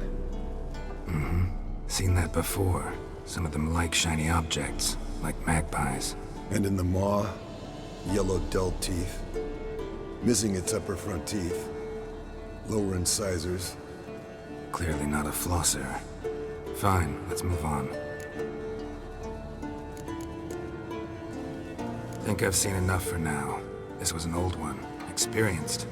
S4: Mm-hmm. Seen that before. Some of them like shiny objects, like magpies.
S16: And in the maw, yellow dull teeth. Missing its upper front teeth. Lower incisors.
S4: Clearly not a flosser. Fine, let's move on. Think I've seen enough for now. This was an old one. Experienced.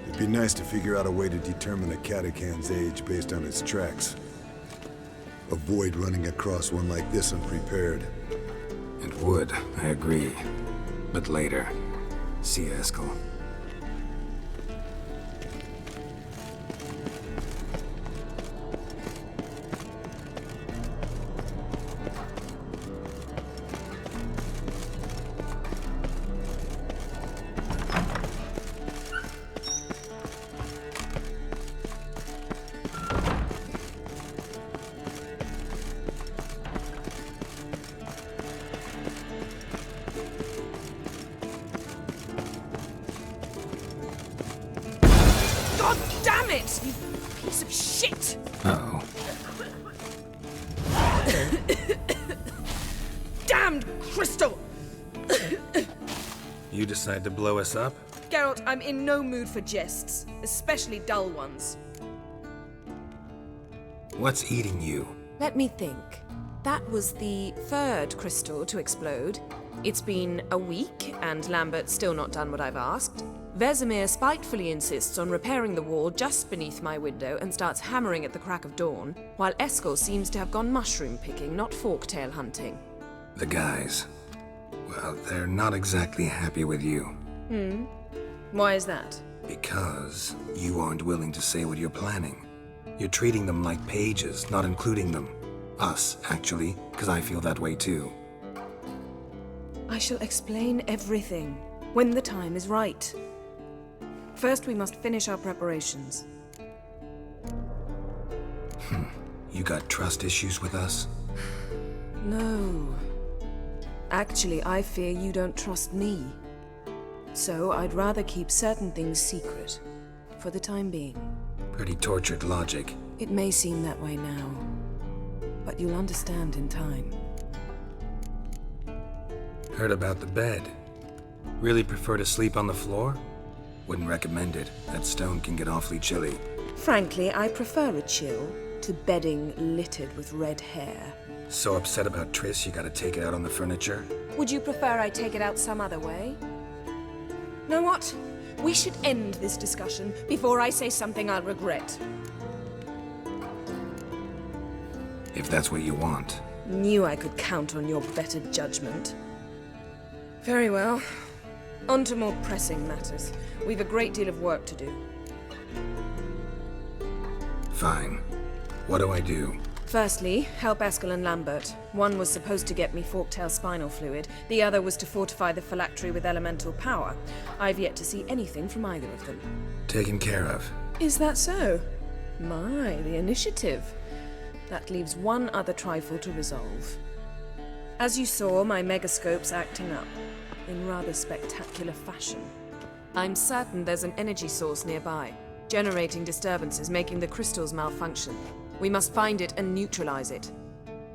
S16: It'd be nice to figure out a way to determine a catacan's age based on its tracks. Avoid running across one like this unprepared.
S4: It would, I agree. But later. See you, Eskel.
S2: God damn it! You piece of shit!
S4: Uh-oh.
S2: Damned crystal!
S4: You decide to blow us up?
S2: Geralt, I'm in no mood for jests, especially dull ones.
S4: What's eating you?
S2: Let me think. That was the third crystal to explode. It's been a week, and Lambert's still not done what I've asked. Vesemir spitefully insists on repairing the wall just beneath my window and starts hammering at the crack of dawn, while Eskel seems to have gone mushroom picking, not forktail hunting.
S4: The guys. Well, they're not exactly happy with you.
S2: Why is that?
S4: Because you aren't willing to say what you're planning. You're treating them like pages, not including them. Us, actually, because I feel that way too.
S2: I shall explain everything when the time is right. First, we must finish our preparations.
S4: You got trust issues with us?
S2: No. Actually, I fear you don't trust me. So I'd rather keep certain things secret, for the time being.
S4: Pretty tortured logic.
S2: It may seem that way now, but you'll understand in time.
S4: Heard about the bed. Really prefer to sleep on the floor? Wouldn't recommend it. That stone can get awfully chilly.
S2: Frankly, I prefer a chill to bedding littered with red hair.
S4: So upset about Triss you gotta take it out on the furniture?
S2: Would you prefer I take it out some other way? Know what? We should end this discussion before I say something I'll regret.
S4: If that's what you want.
S2: Knew I could count on your better judgment. Very well. On to more pressing matters. We've a great deal of work to do.
S4: Fine. What do I do?
S2: Firstly, help Eskel and Lambert. One was supposed to get me forktail spinal fluid, the other was to fortify the phylactery with elemental power. I've yet to see anything from either of them.
S4: Taken care of.
S2: Is that so? My, the initiative. That leaves one other trifle to resolve. As you saw, my megascope's acting up, in rather spectacular fashion. I'm certain there's an energy source nearby, generating disturbances, making the crystals malfunction. We must find it and neutralize it.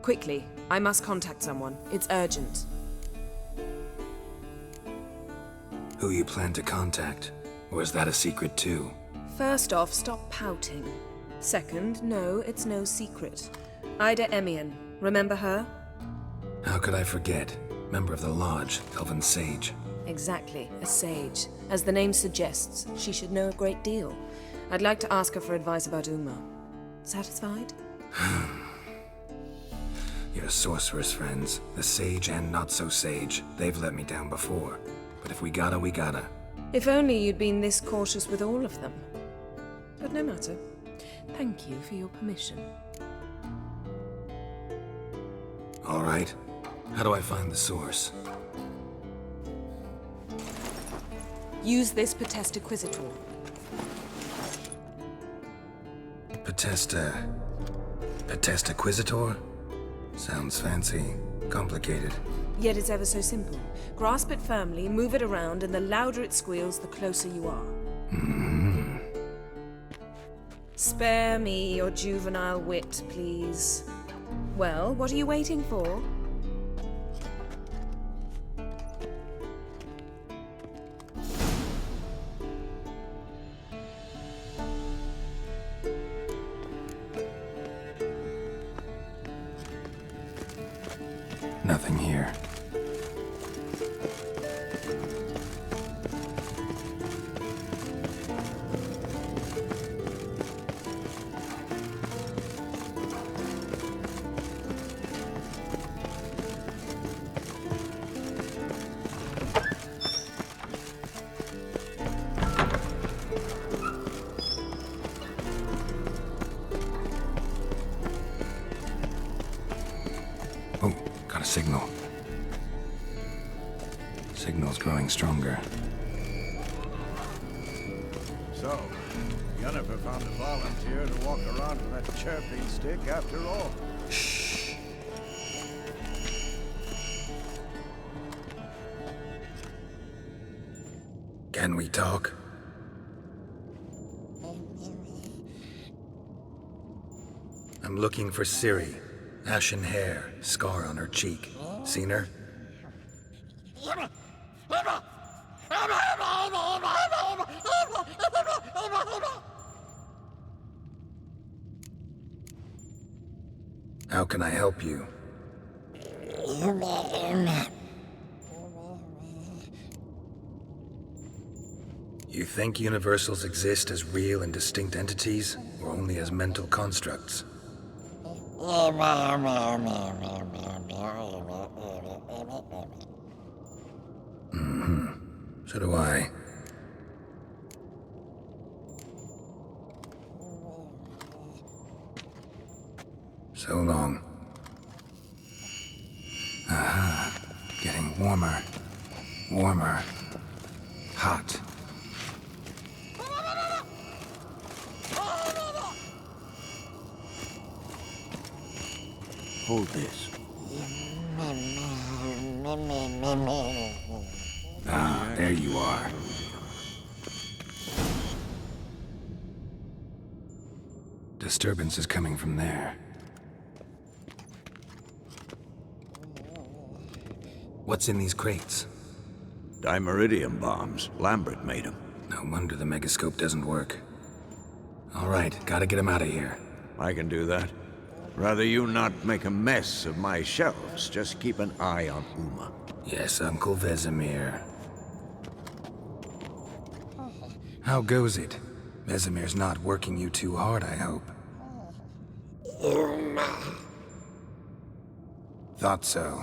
S2: Quickly, I must contact someone. It's urgent.
S4: Who you plan to contact? Or is that a secret too?
S2: First off, stop pouting. Second, no, it's no secret. Ida Emian. Remember her?
S4: How could I forget? Member of the Lodge, Elven Sage.
S2: Exactly, a sage. As the name suggests, she should know a great deal. I'd like to ask her for advice about Uma. Satisfied?
S4: Your sorceress friends, the sage and not so sage, they've let me down before. But if we gotta, we gotta.
S2: If only you'd been this cautious with all of them. But no matter. Thank you for your permission.
S4: All right. How do I find the source?
S2: Use this Potestaquizitor.
S4: Potestaquizitor? Sounds fancy. Complicated.
S2: Yet it's ever so simple. Grasp it firmly, move it around, and the louder it squeals, the closer you are.
S4: Mm-hmm.
S2: Spare me your juvenile wit, please. Well, what are you waiting for?
S4: Nothing here. Oh, got a signal. Signal's growing stronger.
S6: So, Yennefer found a volunteer to walk around with that chirping stick after all.
S4: Shh. Can we talk? I'm looking for Ciri. Ashen hair, scar on her cheek. Seen her? How can I help you? You think universals exist as real and distinct entities, or only as mental constructs? Mm-hmm. So do I. So long. Aha. Getting warmer. Warmer. Hot.
S6: Hold this.
S4: Ah, there you are. Disturbance is coming from there. What's in these crates?
S6: Dimeridium bombs. Lambert made them.
S4: No wonder the megascope doesn't work. All right, gotta get him out of here.
S6: I can do that. Rather you not make a mess of my shelves. Just keep an eye on Uma.
S4: Yes, Uncle Vesemir. How goes it? Vesemir's not working you too hard, I hope. Thought so.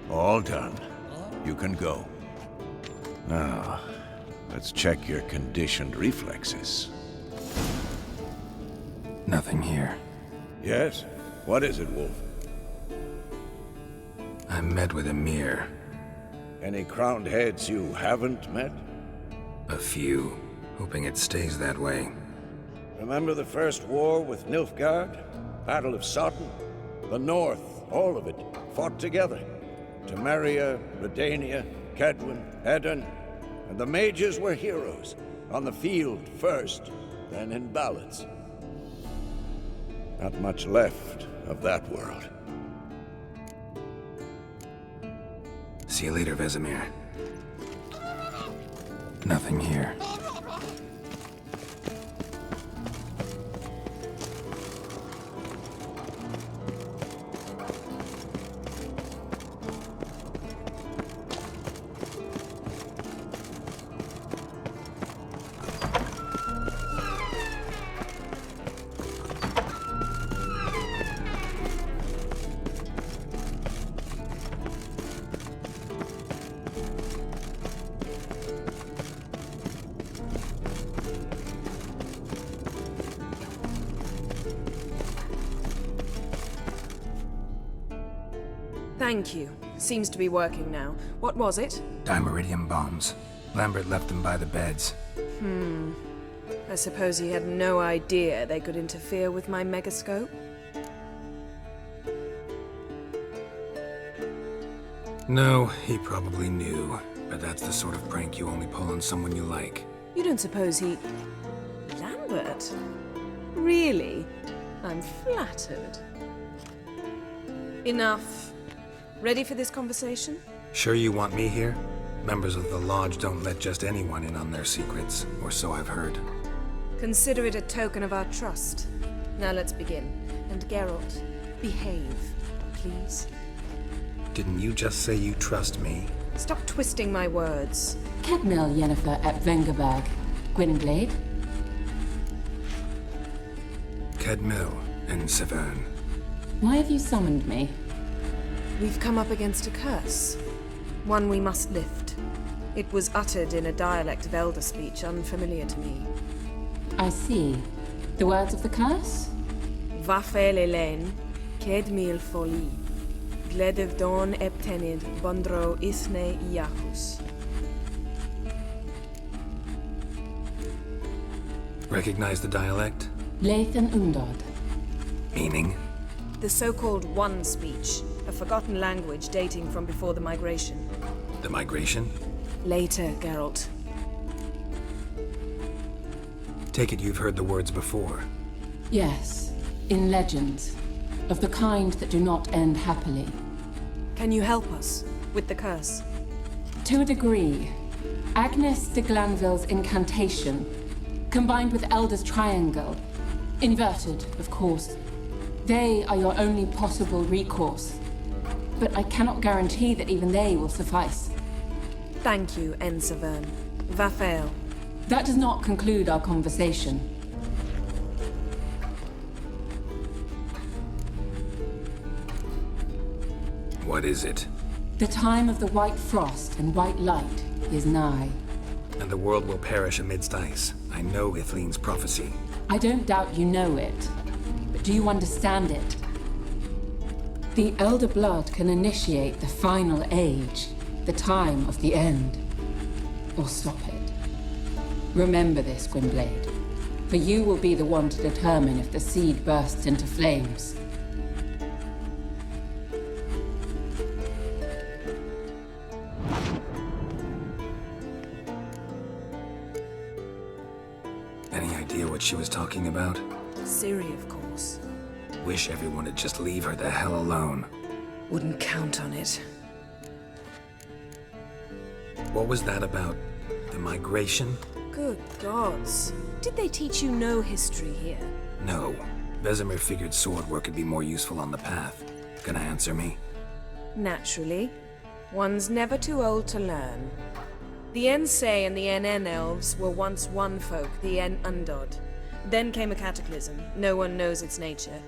S6: All done. You can go. Now, let's check your conditioned reflexes.
S4: Nothing here.
S6: Yes? What is it, Wolf?
S4: I met with Emir.
S6: Any crowned heads you haven't met?
S4: A few. Hoping it stays that way.
S6: Remember the first war with Nilfgaard? Battle of Sotten? The North, all of it, fought together. Temeria, Redania, Kedwin, Edirn, and the mages were heroes. On the field first, then in ballads. Not much left of that world.
S4: See you later, Vesemir. Nothing here.
S2: Thank you. Seems to be working now. What was it?
S4: Dimeridium bombs. Lambert left them by the beds.
S2: I suppose he had no idea they could interfere with my megascope?
S4: No, he probably knew. But that's the sort of prank you only pull on someone you like.
S2: You don't suppose he... Lambert? Really? I'm flattered. Enough. Ready for this conversation?
S4: Sure you want me here? Members of the Lodge don't let just anyone in on their secrets, or so I've heard.
S2: Consider it a token of our trust. Now let's begin. And Geralt, behave, please.
S4: Didn't you just say you trust me?
S2: Stop twisting my words.
S9: Cadmel Yennefer at Vengerberg. Gwynblade?
S4: Cadmil and Severn.
S9: Why have you summoned me?
S2: We've come up against a curse. One we must lift. It was uttered in a dialect of Elder speech unfamiliar to me.
S9: I see. The words of the curse?
S2: Vafel Elaine, Kedmil Foli, Gledev Don Eptenid, Bondro Isne Iacus.
S4: Recognize the dialect?
S9: Lathan Undod.
S4: Meaning?
S2: The so-called One speech, a forgotten language dating from before the migration.
S4: The migration?
S2: Later, Geralt.
S4: Take it you've heard the words before.
S9: Yes, in legends. Of the kind that do not end happily.
S2: Can you help us with the curse?
S9: To a degree. Agnes de Glanville's incantation, combined with Elder's triangle, inverted, of course. They are your only possible recourse. But I cannot guarantee that even they will suffice.
S2: Thank you, Severn. Vafel.
S9: That does not conclude our conversation.
S4: What is it?
S9: The time of the white frost and white light is nigh.
S4: And the world will perish amidst ice. I know Ithleen's prophecy.
S9: I don't doubt you know it. But do you understand it? The Elder Blood can initiate the final age, the time of the end. Or stop it. Remember this, Gwynblade. For you will be the one to determine if the seed bursts into flames.
S4: Any idea what she was talking about?
S2: Ciri, of course.
S4: Wish everyone would just leave her the hell alone.
S2: Wouldn't count on it.
S4: What was that about? The migration?
S2: Good gods. Did they teach you no history here?
S4: No. Vesemir figured sword work would be more useful on the path. Gonna answer me?
S2: Naturally. One's never too old to learn. The Ensei and the NN elves were once one folk, the En Undod. Then came a cataclysm. No one knows its nature.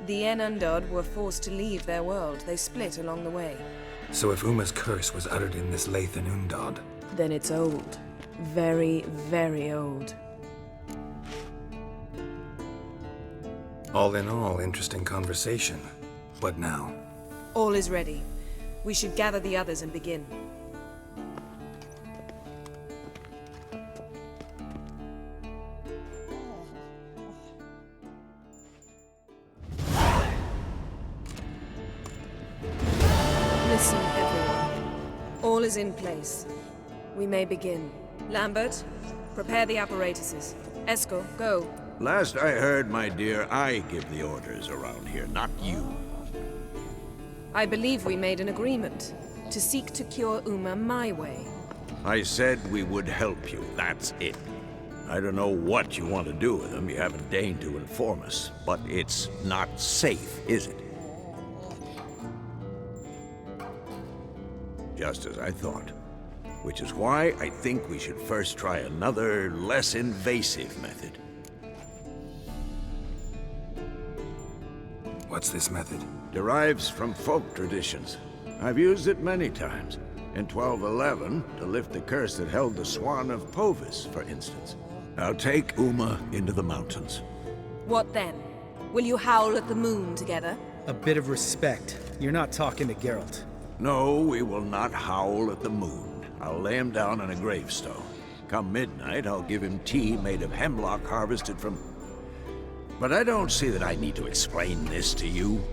S2: The En Undod were forced to leave their world. They split along the way.
S4: So if Uma's curse was uttered in this Lathan Undod...
S2: Then it's old. Very, very old.
S4: All in all, interesting conversation. What now?
S2: All is ready. We should gather the others and begin. is in place. We may begin. Lambert, prepare the apparatuses. Eskel, go.
S6: Last I heard, my dear, I give the orders around here, not you.
S2: I believe we made an agreement to seek to cure Uma my way.
S6: I said we would help you, that's it. I don't know what you want to do with him, you haven't deigned to inform us, but it's not safe, is it? Just as I thought. Which is why I think we should first try another, less invasive method.
S4: What's this method?
S6: Derives from folk traditions. I've used it many times. In 1211, to lift the curse that held the Swan of Povis, for instance. I'll take Uma into the mountains.
S2: What then? Will you howl at the moon together?
S7: A bit of respect. You're not talking to Geralt.
S6: No, we will not howl at the moon. I'll lay him down on a gravestone. Come midnight, I'll give him tea made of hemlock harvested from... But I don't see that I need to explain this to you.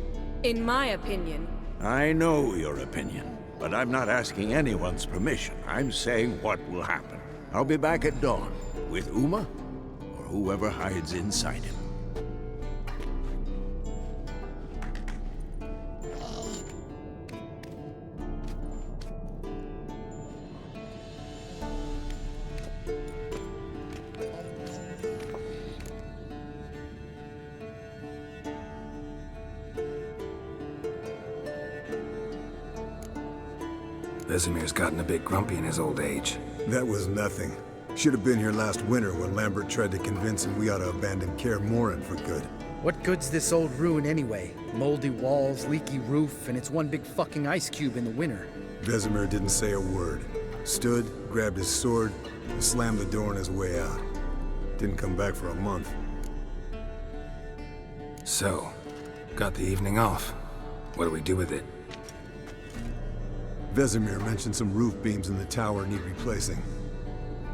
S2: In my opinion...
S6: I know your opinion, but I'm not asking anyone's permission. I'm saying what will happen. I'll be back at dawn, with Uma, or whoever hides inside him.
S4: Vesemir's gotten a bit grumpy in his old age.
S16: That was nothing. Should have been here last winter when Lambert tried to convince him we ought to abandon Kaer Morhen for good.
S7: What good's this old ruin anyway? Moldy walls, leaky roof, and it's one big fucking ice cube in the winter.
S16: Vesemir didn't say a word. Stood, grabbed his sword, and slammed the door on his way out. Didn't come back for a month.
S4: So, got the evening off. What do we do with it?
S16: Vesemir mentioned some roof beams in the tower need replacing.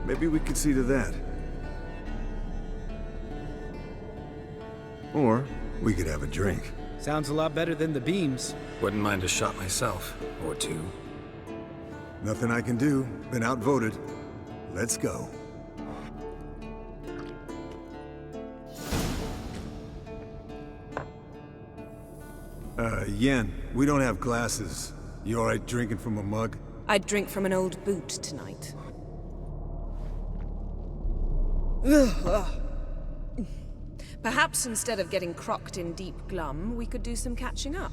S16: Maybe we could see to that. Or we could have a drink.
S7: Sounds a lot better than the beams.
S4: Wouldn't mind a shot myself, or two.
S16: Nothing I can do. Been outvoted. Let's go. Yen, we don't have glasses. You alright drinking from a mug?
S2: I'd drink from an old boot tonight. Perhaps instead of getting crocked in deep glum, we could do some catching up.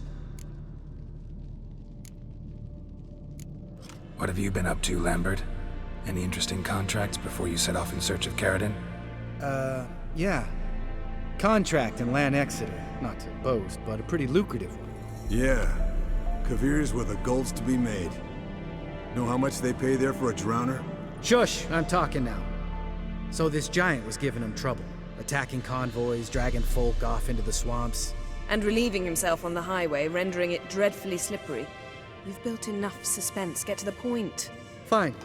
S4: What have you been up to, Lambert? Any interesting contracts before you set off in search of Caradon?
S7: Yeah. Contract in Lan Exeter. Not to boast, but a pretty lucrative one.
S16: Yeah. Kavir's were the golds to be made. Know how much they pay there for a drowner?
S7: Shush! I'm talking now. So this giant was giving him trouble. Attacking convoys, dragging folk off into the swamps.
S2: And relieving himself on the highway, rendering it dreadfully slippery. You've built enough suspense. Get to the point.
S7: Fine.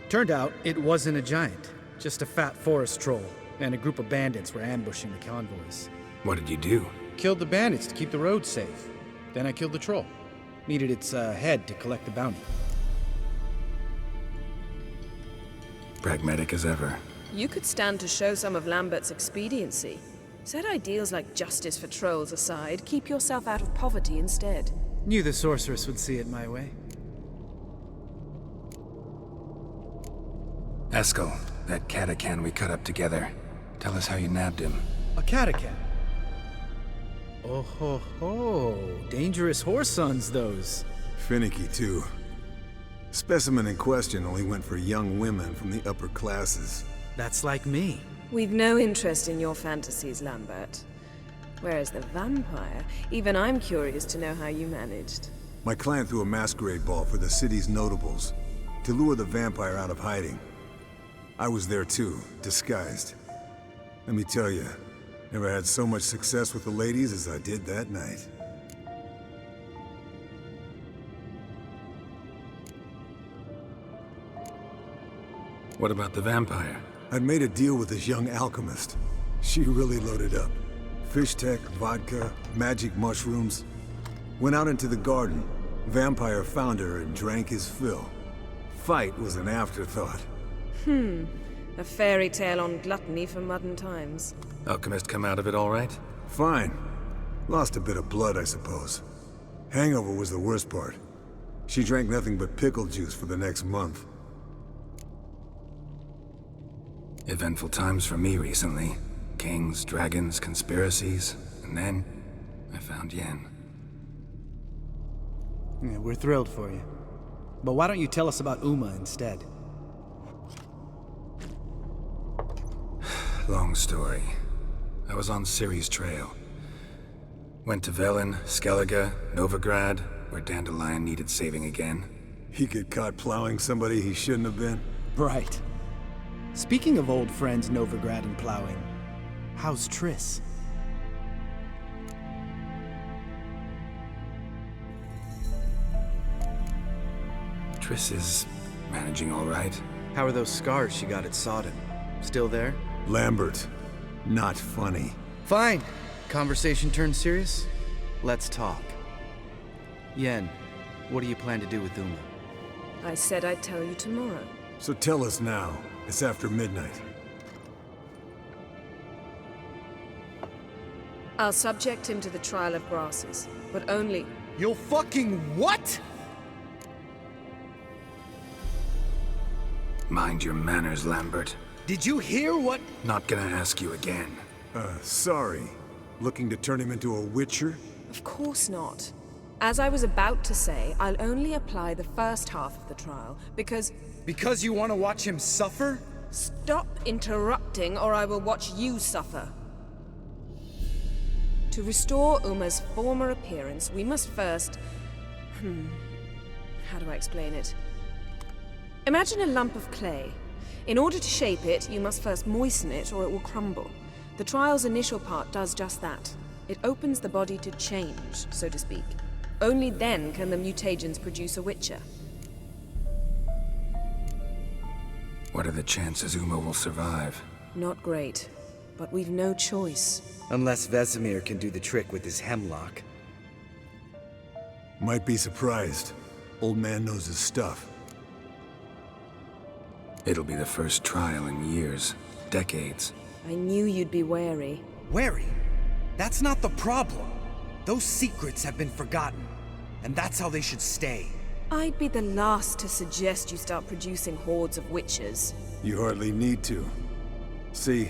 S7: Turned out it wasn't a giant. Just a fat forest troll. And a group of bandits were ambushing the convoys.
S4: What did you do?
S7: Killed the bandits to keep the roads safe. Then I killed the troll. Needed its head to collect the bounty.
S4: Pragmatic as ever.
S2: You could stand to show some of Lambert's expediency. Set ideals like justice for trolls aside, keep yourself out of poverty instead.
S7: Knew the sorceress would see it my way.
S4: Eskel, that catacan we cut up together. Tell us how you nabbed him.
S7: A catacan? Oh ho ho. Dangerous horse sons, those.
S16: Finicky, too. Specimen in question only went for young women from the upper classes.
S7: That's like me.
S2: We've no interest in your fantasies, Lambert. Whereas the vampire, even I'm curious to know how you managed.
S16: My client threw a masquerade ball for the city's notables to lure the vampire out of hiding. I was there too, disguised. Let me tell you, never had so much success with the ladies as I did that night.
S4: What about the vampire?
S16: I'd made a deal with this young alchemist. She really loaded up. Fish tech, vodka, magic mushrooms. Went out into the garden. Vampire found her and drank his fill.
S11: fight was an afterthought.
S2: A fairy tale on gluttony for modern times.
S4: Alchemist come out of it all right?
S11: Fine. Lost a bit of blood, I suppose. Hangover was the worst part. She drank nothing but pickle juice for the next month.
S4: Eventful times for me recently. Kings, dragons, conspiracies, and then I found Yen.
S7: Yeah, we're thrilled for you. But why don't you tell us about Uma instead?
S4: Long story. I was on Ciri's trail. Went to Velen, Skellige, Novigrad, where Dandelion needed saving again.
S11: He get caught plowing somebody he shouldn't have been?
S7: Right. Speaking of old friends Novigrad and plowing, how's Triss?
S4: Triss is managing all right.
S7: How are those scars she got at Sodden? Still there?
S11: Lambert, not funny.
S7: Fine. Conversation turned serious? Let's talk. Yen, what do you plan to do with Uma?
S2: I said I'd tell you tomorrow.
S11: So tell us now. It's after midnight.
S2: I'll subject him to the trial of grasses, but only...
S7: You'll fucking what?
S4: Mind your manners, Lambert.
S7: Did you hear what?
S4: Not gonna ask you again.
S11: Sorry. Looking to turn him into a witcher?
S2: Of course not. As I was about to say, I'll only apply the first half of the trial, because...
S7: Because you want to watch him suffer?
S2: Stop interrupting, or I will watch you suffer. To restore Uma's former appearance, we must first... How do I explain it? Imagine a lump of clay. In order to shape it, you must first moisten it, or it will crumble. The trial's initial part does just that. It opens the body to change, so to speak. Only then can the mutagens produce a witcher.
S4: What are the chances Uma will survive?
S2: Not great, but we've no choice.
S7: Unless Vesemir can do the trick with his hemlock.
S11: Might be surprised. Old man knows his stuff.
S4: It'll be the first trial in years. Decades.
S2: I knew you'd be wary.
S7: Wary? That's not the problem. Those secrets have been forgotten. And that's how they should stay.
S2: I'd be the last to suggest you start producing hordes of witches.
S11: You hardly need to. See,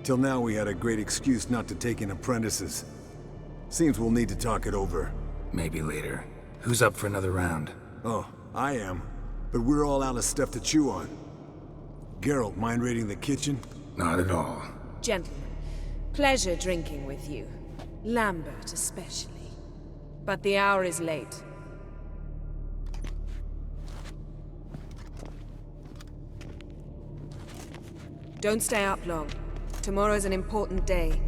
S11: till now we had a great excuse not to take in apprentices. Seems we'll need to talk it over.
S4: Maybe later. Who's up for another round?
S11: Oh, I am. But we're all out of stuff to chew on. Geralt, mind raiding the kitchen?
S4: Not at all.
S2: Gentlemen, pleasure drinking with you. Lambert especially. But the hour is late. Don't stay up long. Tomorrow's an important day.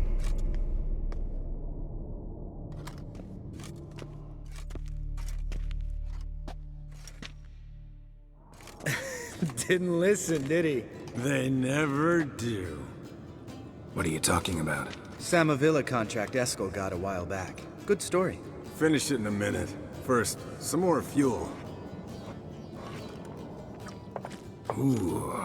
S7: Didn't listen, did he?
S11: They never do.
S4: What are you talking about?
S7: Samavilla contract Eskel got a while back. Good story.
S11: Finish it in a minute. First, some more fuel.
S4: Ooh,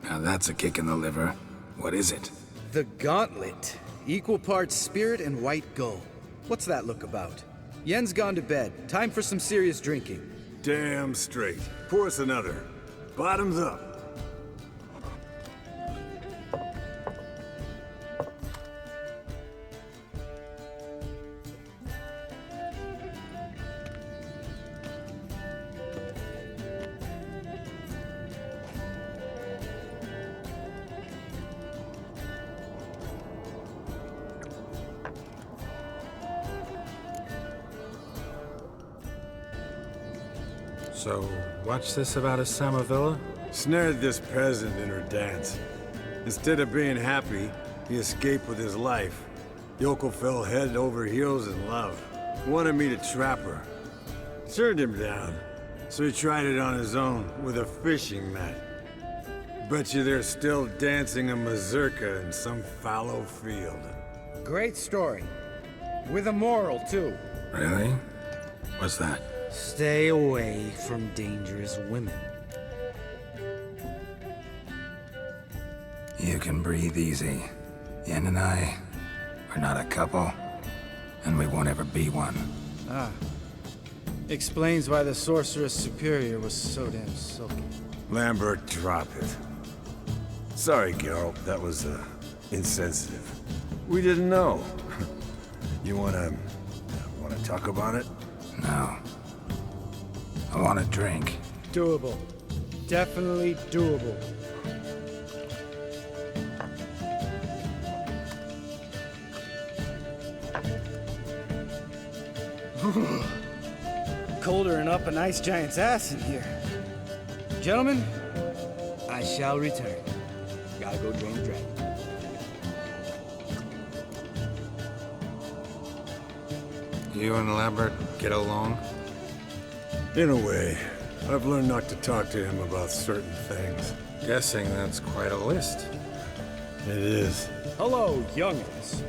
S4: now that's a kick in the liver. What is it?
S7: The Gauntlet. Equal parts spirit and white gull. What's that look about? Yen's gone to bed. Time for some serious drinking.
S11: Damn straight. Pour us another. Bottoms up.
S4: So, what's this about a Samavilla?
S11: Snared this peasant in her dance. Instead of being happy, he escaped with his life. Yokel fell head over heels in love. Wanted me to trap her. Turned him down. So he tried it on his own with a fishing net. Bet you they're still dancing a mazurka in some fallow field.
S8: Great story. With a moral, too.
S4: Really? What's that?
S7: Stay away from dangerous women.
S4: You can breathe easy. Yen and I, we're not a couple, and we won't ever be one.
S8: Ah. Explains why the Sorceress Superior was so damn sulky.
S11: Lambert, drop it. Sorry, Geralt, that was, insensitive. We didn't know. You wanna talk about it?
S4: No. I want a drink.
S8: Doable. Definitely doable. Colder than up an ice giant's ass in here. Gentlemen, I shall return. Gotta go drain the dragon.
S4: You and Lambert get along?
S11: In a way. I've learned not to talk to him about certain things.
S4: Guessing that's quite a list.
S11: It is.
S14: Hello, youngins.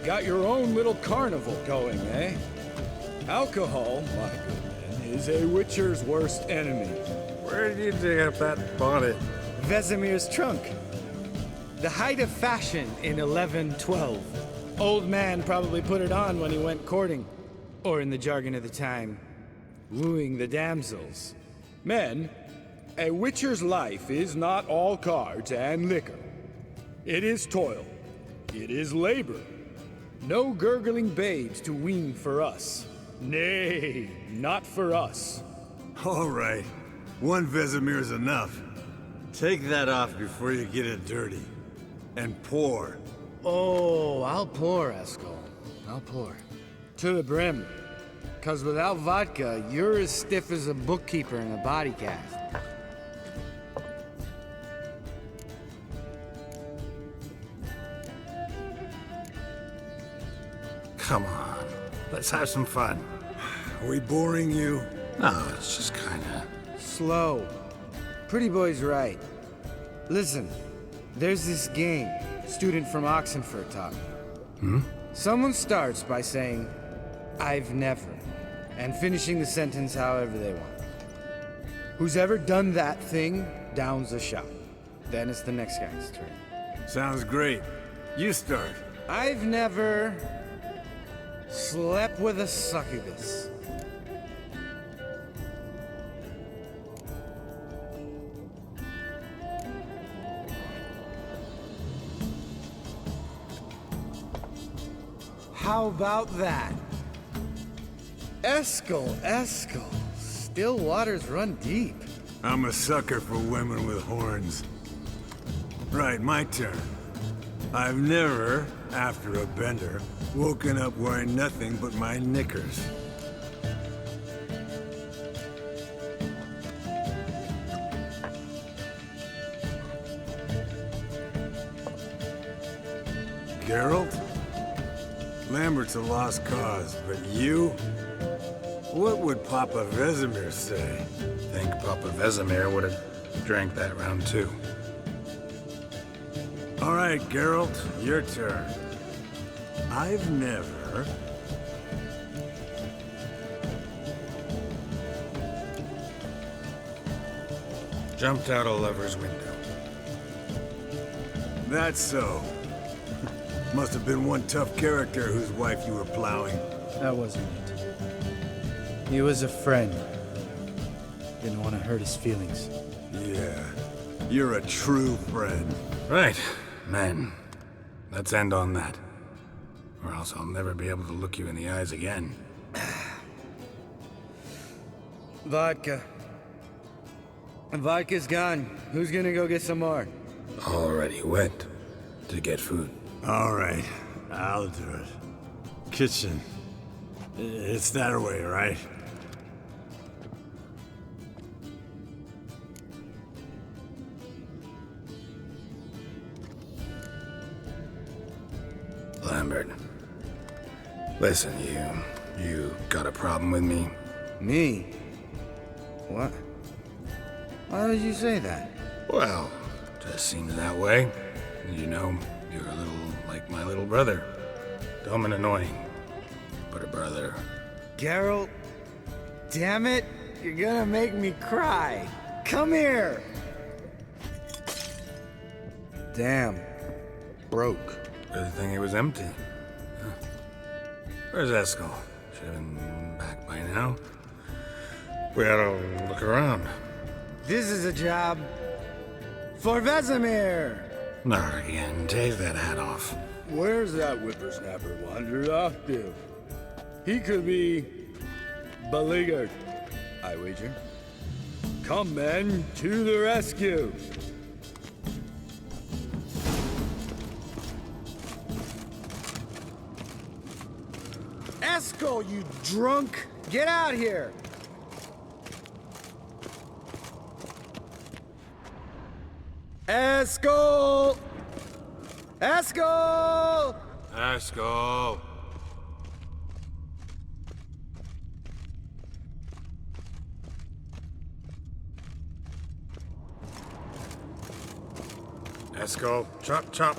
S14: Got your own little carnival going, eh? Alcohol, my good man, is a witcher's worst enemy.
S4: Where did you dig up that bonnet?
S8: Vesemir's trunk. The height of fashion in 1112. Old man probably put it on when he went courting. Or in the jargon of the time, wooing the damsels.
S14: Men, a witcher's life is not all cards and liquor. It is toil. It is labor. No gurgling babes to wean for us. Nay, not for us.
S11: All right. One Vesemir's enough. Take that off before you get it dirty. And pour.
S8: Oh, I'll pour, Eskel. I'll pour. To the brim. 'Cause without vodka, you're as stiff as a bookkeeper in a body cast.
S4: Come on, let's have some fun.
S11: Are we boring you?
S4: No, it's just kinda...
S8: Slow. Pretty boy's right. Listen, there's this game. Student from Oxenford taught me. Someone starts by saying, I've never, and finishing the sentence however they want. Who's ever done that thing downs a shot. Then it's the next guy's turn.
S11: Sounds great. You start.
S8: I've never slept with a succubus. How about that? Eskel. Still waters run deep.
S11: I'm a sucker for women with horns. Right, my turn. I've never, after a bender, woken up wearing nothing but my knickers. Geralt? Lambert's a lost cause, but you? What would Papa Vesemir say?
S4: Think Papa Vesemir would have drank that round too.
S11: All right, Geralt, your turn. I've never...
S4: Jumped out a lover's window.
S11: That's so. Must have been one tough character whose wife you were plowing.
S8: That wasn't it. He was a friend. Didn't want to hurt his feelings.
S11: Yeah, you're a true friend.
S4: Right, men. Let's end on that. Or else I'll never be able to look you in the eyes again.
S8: Vodka. Vodka's gone. Who's gonna go get some more?
S4: Already went to get food.
S11: All right, I'll do it. Kitchen. It's that way, right?
S4: Lambert. Listen, you got a problem with me?
S8: Me? What? Why did you say that?
S4: Well, just seems that way. You know, you're a little like my little brother. Dumb and annoying, but a brother.
S8: Geralt, damn it, you're gonna make me cry. Come here!
S7: Damn. Broke.
S4: Good thing it was empty. Huh. Where's Eskel? Should have been back by now. We ought to look around.
S8: This is a job for Vesemir!
S4: Not again. Take that hat off.
S14: Where's that whippersnapper wandered off to? He could be beleaguered, I wager. Come, men, to the rescue!
S8: Eskel, you drunk! Get out here! Eskel! Eskel!
S4: Eskel! Eskel, chop, chop.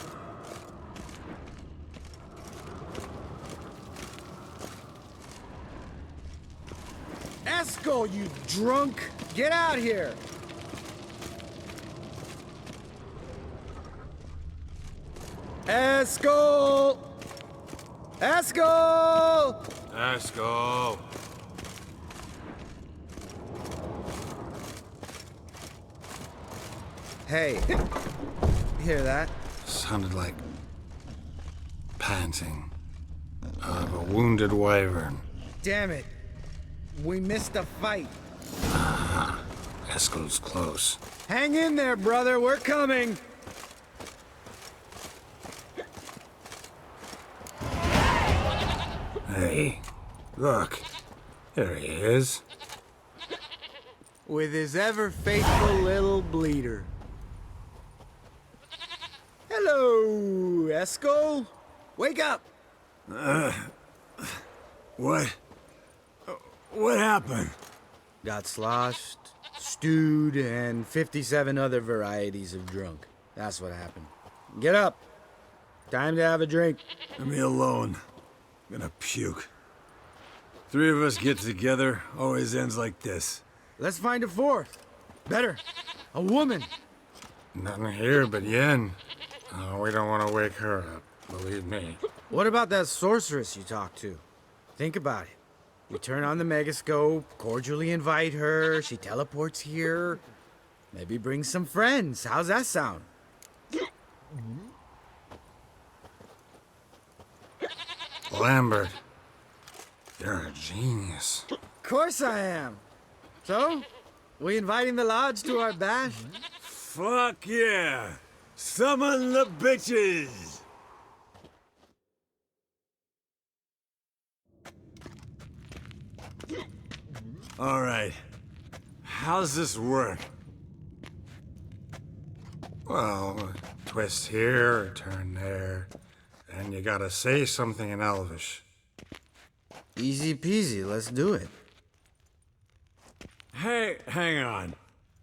S8: Eskel, you drunk! Get out here! Eskel! Eskel!
S4: Eskel!
S8: Hey, hear that?
S4: Sounded like panting of a wounded wyvern.
S8: Damn it. We missed a fight.
S4: Ah, Eskel's close.
S8: Hang in there, brother. We're coming.
S4: Hey, look. There he is.
S8: With his ever faithful little bleeder. Hello, Eskel. Wake up.
S11: What? What happened?
S8: Got sloshed, stewed, and 57 other varieties of drunk. That's what happened. Get up. Time to have a drink.
S11: Leave me alone. I'm gonna puke. Three of us get together, always ends like this.
S8: Let's find a fourth. Better. A woman.
S4: Nothing here but Yen. Oh, we don't want to wake her up, believe me.
S8: What about that sorceress you talked to? Think about it. We turn on the megascope, cordially invite her, she teleports here. Maybe bring some friends. How's that sound?
S4: Lambert, you're a genius.
S8: Of course I am. So, we inviting the lodge to our bash?
S11: Fuck yeah! Summon the bitches! Alright. How's this work?
S4: Well, twist here, turn there, and you gotta say something in Elvish.
S8: Easy peasy, let's do it.
S11: Hey, hang on.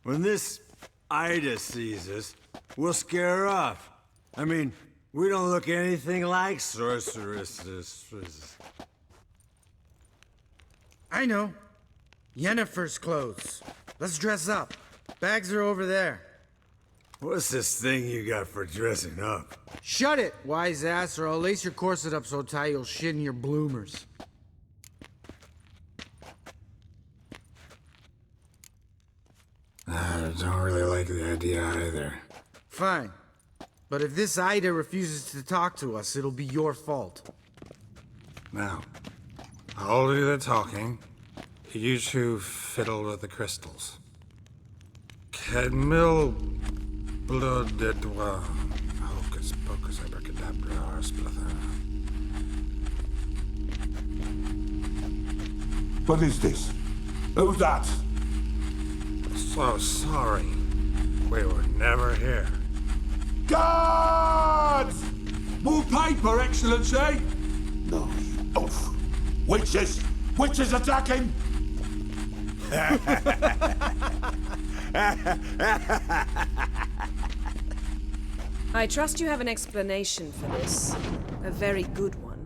S11: When this Ida sees us, we'll scare her off. I mean, we don't look anything like sorceresses.
S8: I know. Yennefer's clothes. Let's dress up. Bags are over there.
S11: What's this thing you got for dressing up?
S8: Shut it, wise ass, or I'll lace your corset up so tight you'll shit in your bloomers.
S4: I don't really like the idea either.
S8: Fine. But if this Ida refuses to talk to us, it'll be your fault.
S4: Now, I'll do the talking. You two fiddle with the crystals. Cadmil blood de doigt. Hocus pocus abracadabra splather.
S15: What is this? Who's that?
S4: So sorry. We were never here.
S15: Guards! More paper, Excellency! No, you oaf. Witches! Witches attacking!
S2: I trust you have an explanation for this. A very good one.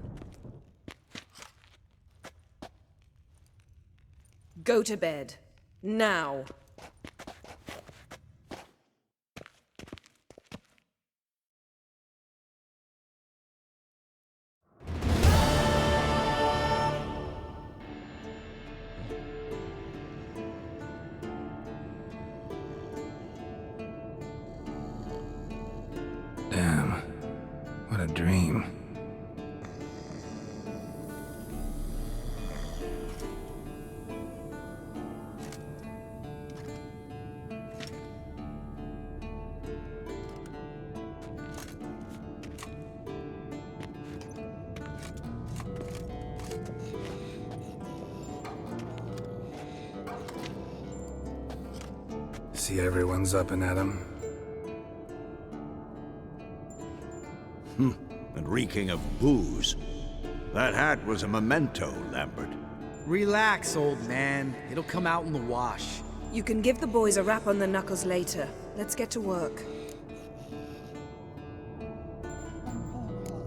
S2: Go to bed. Now.
S4: See everyone's up and at 'em.
S6: And reeking of booze. That hat was a memento, Lambert.
S7: Relax, old man. It'll come out in the wash.
S2: You can give the boys a rap on the knuckles later. Let's get to work.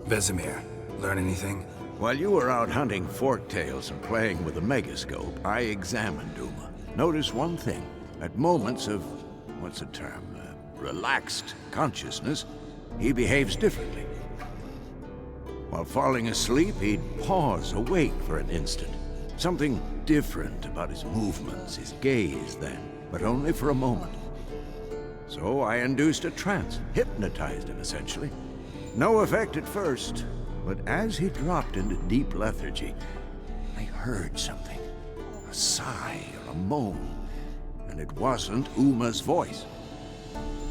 S4: Vesemir, learn anything?
S6: While you were out hunting forktails and playing with the megascope, I examined Uma. Notice one thing. At moments of, what's the term, relaxed consciousness, he behaves differently. While falling asleep, he'd pause awake for an instant. Something different about his movements, his gaze then, but only for a moment. So I induced a trance, hypnotized him essentially. No effect at first, but as he dropped into deep lethargy, I heard something. A sigh or a moan. And it wasn't Uma's voice.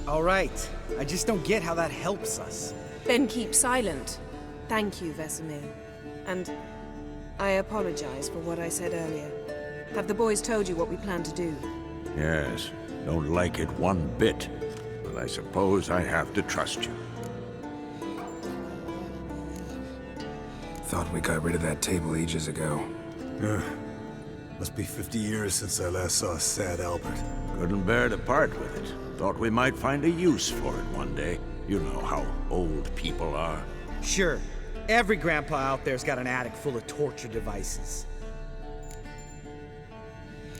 S7: All right. I just don't get how that helps us.
S2: Then keep silent. Thank you, Vesemir. And I apologize for what I said earlier. Have the boys told you what we plan to do?
S6: Yes, don't like it one bit, but I suppose I have to trust you.
S4: Thought we got rid of that table ages ago.
S16: Must be 50 years since I last saw sad Albert.
S6: Couldn't bear to part with it. Thought we might find a use for it one day. You know how old people are.
S7: Sure. Every grandpa out there's got an attic full of torture devices.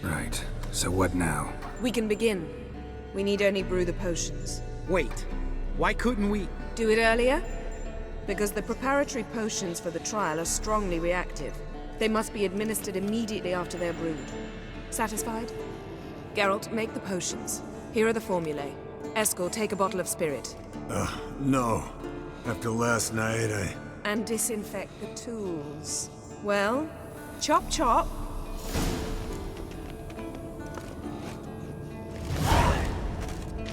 S4: Right. So what now?
S2: We can begin. We need only brew the potions.
S7: Wait. Why couldn't we...
S2: Do it earlier? Because the preparatory potions for the trial are strongly reactive. They must be administered immediately after they're brewed. Satisfied? Geralt, make the potions. Here are the formulae. Eskel, take a bottle of spirit.
S16: No. After last night,
S2: And disinfect the tools. Well, chop chop.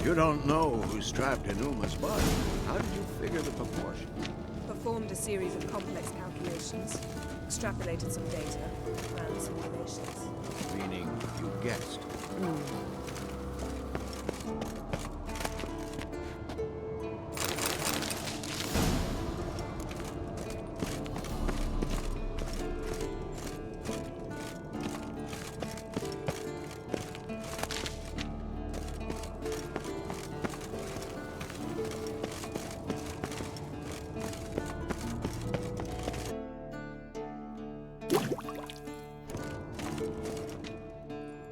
S6: You don't know who's trapped in Uma's body. How did you figure the proportion?
S2: Performed a series of complex calculations. Extrapolated some data. Ran simulations.
S6: Meaning you guessed.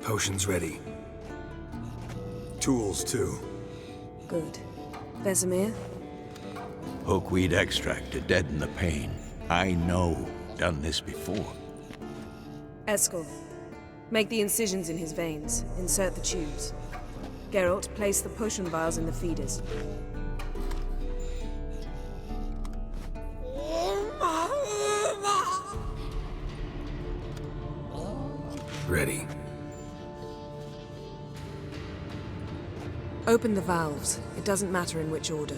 S4: Potions ready. Tools, too.
S2: Good. Vesemir?
S6: Hookweed extract to deaden the pain. I know. Done this before.
S2: Eskel, make the incisions in his veins. Insert the tubes. Geralt, place the potion vials in the feeders.
S4: Ready.
S2: Open the valves. It doesn't matter in which order.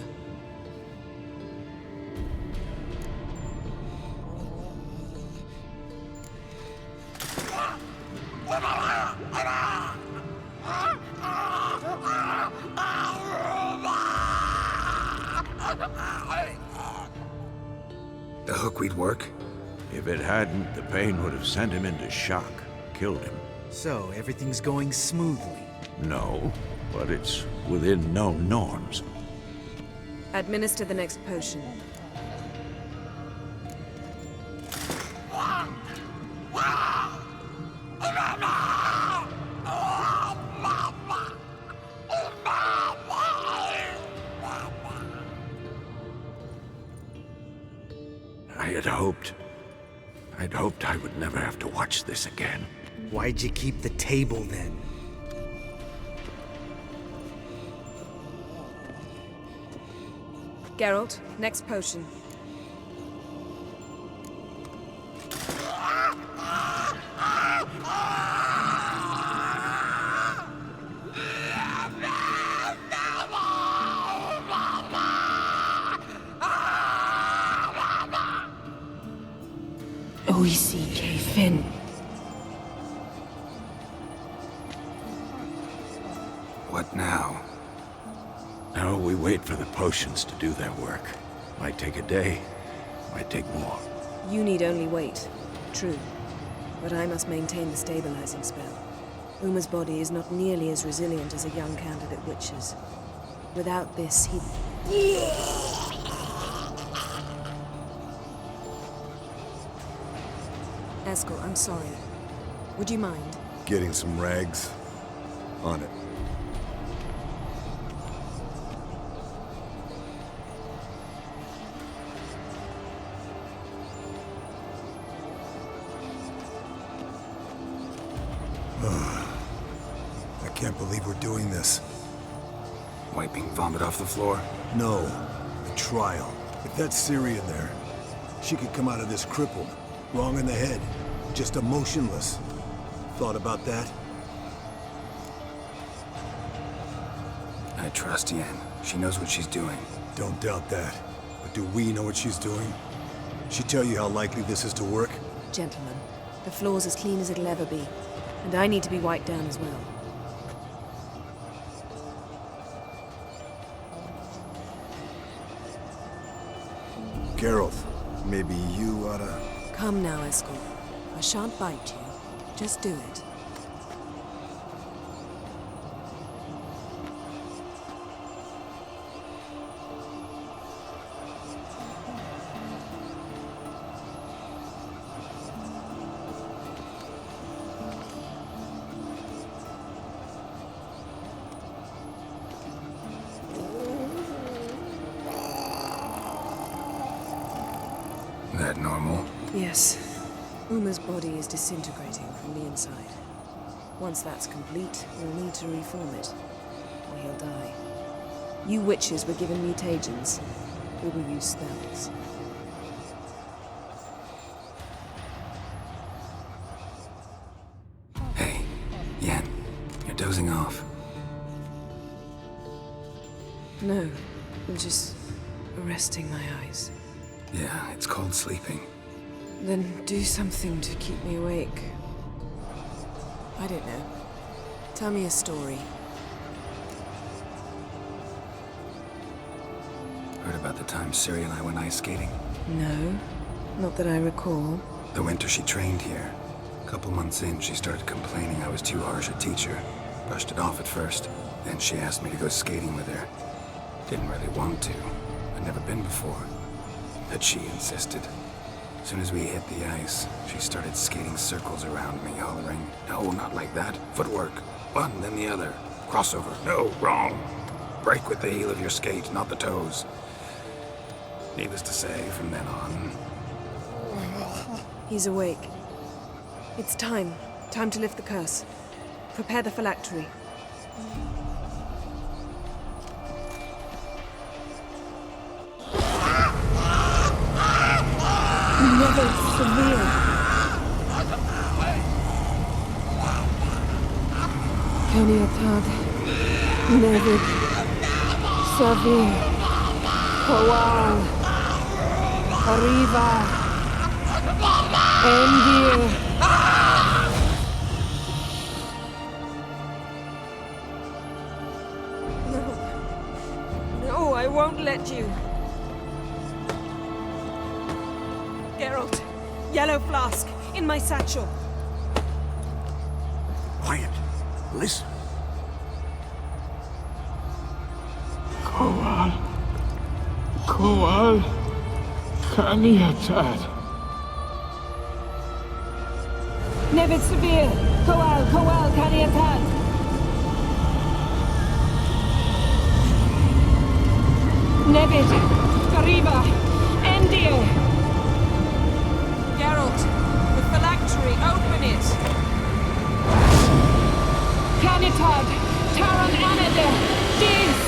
S4: The hookweed work?
S6: If it hadn't, the pain would have sent him into shock, killed him.
S7: So, everything's going smoothly?
S6: No, but it's within known norms.
S2: Administer the next potion.
S6: I'd hoped I would never have to watch this again.
S7: Why'd you keep the table then?
S2: Geralt, next potion. OECK Finn.
S4: What now?
S6: Now we wait for the potions to do their work. Might take a day, might take more.
S2: You need only wait. True. But I must maintain the stabilizing spell. Uma's body is not nearly as resilient as a young candidate witch's. Without this, he... Eskel, I'm sorry. Would you mind?
S16: Getting some rags. On it. I can't believe we're doing this.
S4: Wiping vomit off the floor?
S16: No. The trial. If that's Syrian there, she could come out of this crippled. Wrong in the head. Just emotionless. Thought about that?
S4: I trust Yen. She knows what she's doing.
S16: Don't doubt that. But do we know what she's doing? She tell you how likely this is to work?
S2: Gentlemen, the floor's as clean as it'll ever be. And I need to be wiped down as well.
S16: Geralt, maybe you oughta...
S2: Come now, Eskel. I shan't bite you. Just do it.
S4: That normal?
S2: Yes. Uma's body is disintegrating from the inside. Once that's complete, we'll need to reform it, or he'll die. You witches were given mutagens. We will use spells.
S4: Hey, Yen, you're dozing off.
S2: No, I'm just resting my eyes.
S4: Yeah, it's called sleeping.
S2: Then do something to keep me awake. I don't know. Tell me a story.
S4: Heard about the time Ciri and I went ice skating?
S2: No, not that I recall.
S4: The winter she trained here. A couple months in, she started complaining I was too harsh a teacher. Brushed it off at first. Then she asked me to go skating with her. Didn't really want to. I'd never been before. But she insisted. As soon as we hit the ice, she started skating circles around me, hollering, "No, not like that. Footwork. One, then the other. Crossover. No, wrong. Break with the heel of your skate, not the toes." Needless to say, from then on...
S2: He's awake. It's time. Time to lift the curse. Prepare the phylactery. Never severe. Kaniatad. Never severe. Kowal. Arriva. Endir. No. No, I won't let you. Geralt, yellow flask, in my satchel.
S6: Quiet. Listen.
S15: Kowal. Kowal. Kaniatad.
S2: Nevid Severe. Kowal, Kaniatad. Nevid. Arriba. Endir. Geralt, the phylactery, open it! Canitad, Taran Anade, Dis!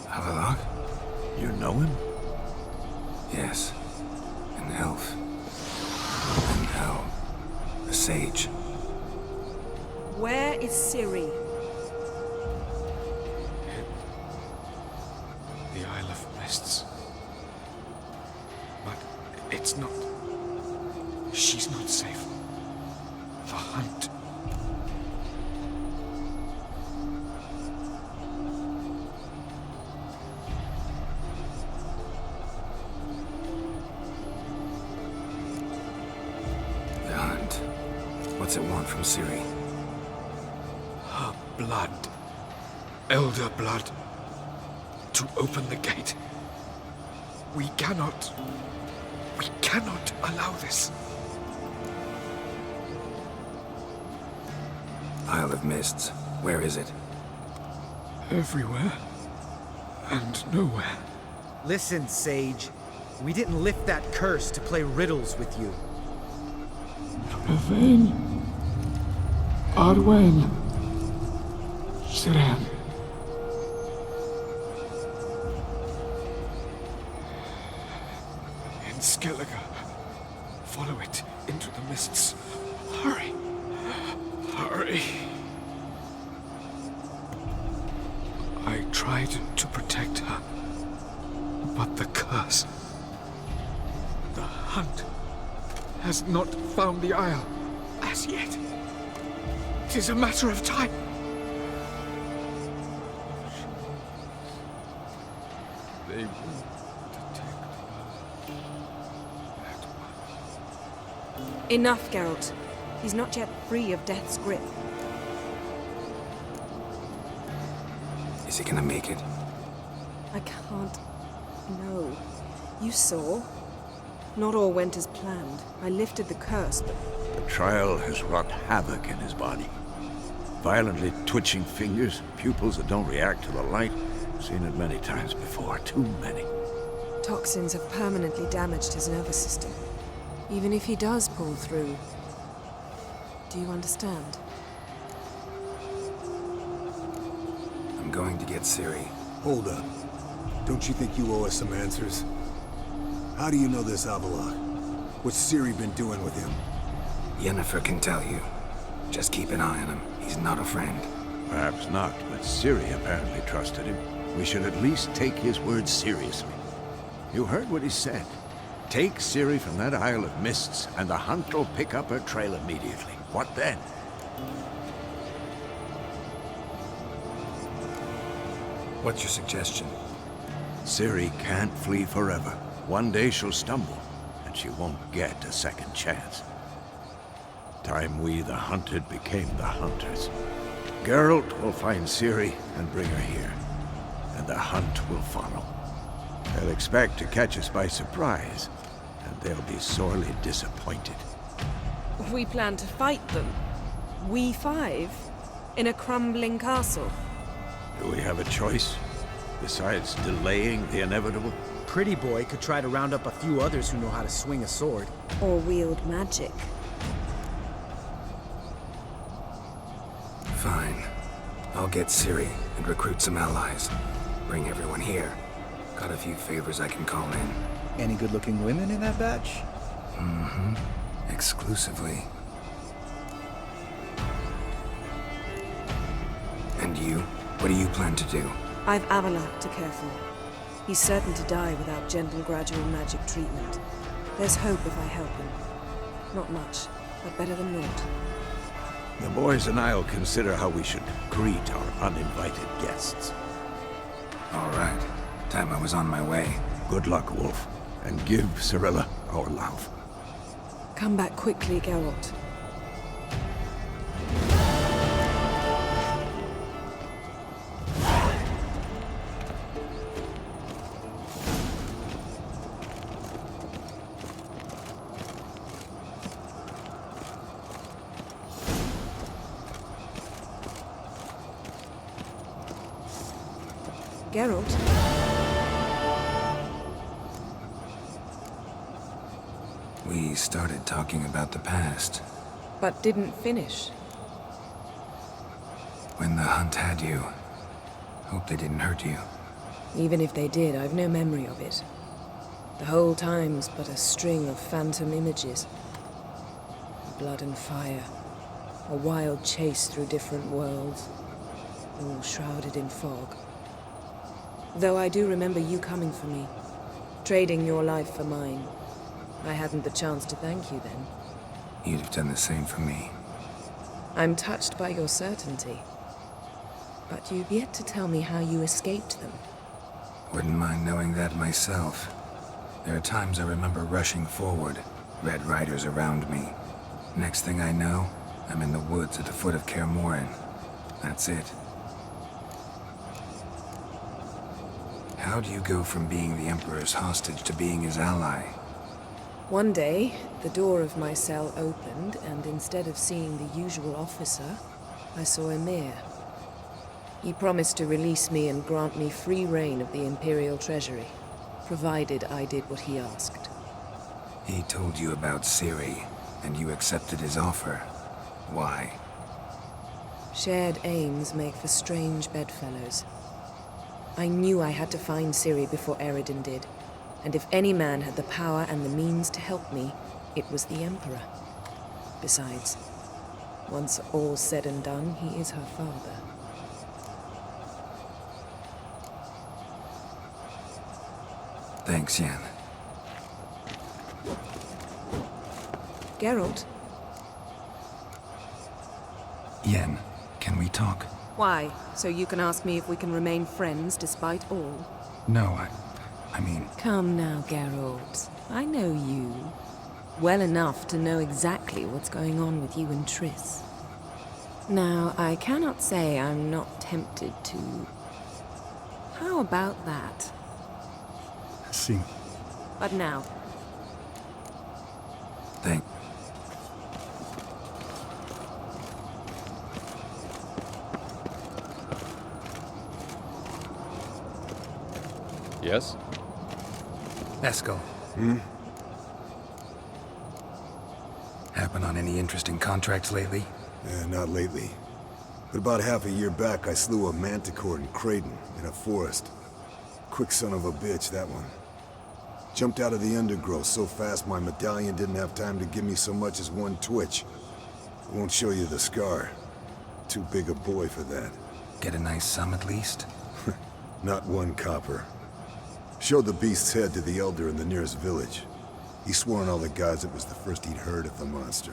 S4: Havelock?
S6: You know him?
S4: Yes. An elf. An elf. The sage.
S2: Where is Ciri?
S3: The Isle of Mists. But it's not... She's not safe. The hunt...
S4: The hunt. What's it want from Ciri?
S3: Her blood. Elder blood. To open the gate. We cannot allow this.
S4: Isle of Mists. Where is it?
S3: Everywhere. And nowhere.
S7: Listen, Sage. We didn't lift that curse to play riddles with you.
S15: Yvain. Arwen. Siren.
S3: In Skellige. Follow it into the mists. Hurry. Hurry. I tried to protect her. But the curse... The hunt... has not found the Isle as yet. It is a matter of time. They will detect her at once.
S2: Enough, Geralt. He's not yet free of death's grip.
S4: Is he gonna make it?
S2: I can't... No. You saw. Not all went as planned. I lifted the curse, but...
S6: The trial has wrought havoc in his body. Violently twitching fingers, pupils that don't react to the light. Seen it many times before, too many.
S2: Toxins have permanently damaged his nervous system. Even if he does pull through... Do you understand?
S4: I'm going to get Ciri.
S16: Hold up. Don't you think you owe us some answers? How do you know this Avila? What's Ciri been doing with him?
S4: Yennefer can tell you. Just keep an eye on him. He's not a friend.
S6: Perhaps not, but Ciri apparently trusted him. We should at least take his words seriously. You heard what he said. Take Ciri from that Isle of Mists, and the hunt will pick up her trail immediately. What then?
S4: What's your suggestion?
S6: Ciri can't flee forever. One day she'll stumble, and she won't get a second chance. Time we, the hunted, became the hunters. Geralt will find Ciri and bring her here, and the hunt will follow. They'll expect to catch us by surprise, and they'll be sorely disappointed.
S2: We plan to fight them. We five? In a crumbling castle?
S6: Do we have a choice? Besides delaying the inevitable?
S7: Pretty Boy could try to round up a few others who know how to swing a sword.
S2: Or wield magic.
S4: Fine. I'll get Ciri and recruit some allies. Bring everyone here. Got a few favors I can call in.
S7: Any good-looking women in that batch?
S4: Mm-hmm. Exclusively. And you? What do you plan to do?
S2: I've Avalak to care for. He's certain to die without gentle, gradual magic treatment. There's hope if I help him. Not much, but better than naught.
S6: The boys and I'll consider how we should greet our uninvited guests.
S4: All right. Time I was on my way.
S6: Good luck, Wolf. And give Cirilla our love.
S2: Come back quickly, Geralt. Geralt?
S4: We started talking about the past.
S2: But didn't finish.
S4: When the hunt had you. Hope they didn't hurt you.
S2: Even if they did, I've no memory of it. The whole time's but a string of phantom images. blood and fire. A wild chase through different worlds, all shrouded in fog. Though I do remember you coming for me, trading your life for mine. I hadn't the chance to thank you then.
S4: You'd have done the same for me.
S2: I'm touched by your certainty. But you've yet to tell me how you escaped them.
S4: Wouldn't mind knowing that myself. There are times I remember rushing forward, Red Riders around me. Next thing I know, I'm in the woods at the foot of Kaer Morhen. That's it. How do you go from being the Emperor's hostage to being his ally?
S2: One day, the door of my cell opened, and instead of seeing the usual officer, I saw Emir. He promised to release me and grant me free reign of the Imperial Treasury, provided I did what he asked.
S4: He told you about Ciri, and you accepted his offer. Why?
S2: Shared aims make for strange bedfellows. I knew I had to find Ciri before Eredin did, and if any man had the power and the means to help me, it was the Emperor. Besides, once all's said and done, he is her father.
S4: Thanks, Yen.
S2: Geralt?
S4: Yen, can we talk?
S2: Why? So you can ask me if we can remain friends despite all?
S4: No, I mean...
S2: Come now, Geralt. I know you. Well enough to know exactly what's going on with you and Triss. Now, I cannot say I'm not tempted to... How about that?
S4: See.
S2: But now...
S4: Thank...
S3: Yes?
S4: Eskel. Happen on any interesting contracts lately?
S16: Not lately. But about half a year back, I slew a manticore in Creighton, in a forest. Quick son of a bitch, that one. Jumped out of the undergrowth so fast my medallion didn't have time to give me so much as one twitch. I won't show you the scar. Too big a boy for that.
S4: Get a nice sum at least?
S16: Not one copper. Showed the beast's head to the Elder in the nearest village. He swore on all the gods it was the first he'd heard of the monster.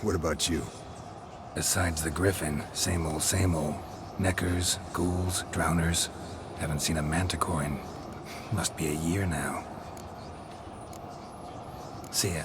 S16: What about you?
S4: Besides the griffin, same old, same old. Neckers, ghouls, drowners. Haven't seen a manticore in... must be a year now. See ya.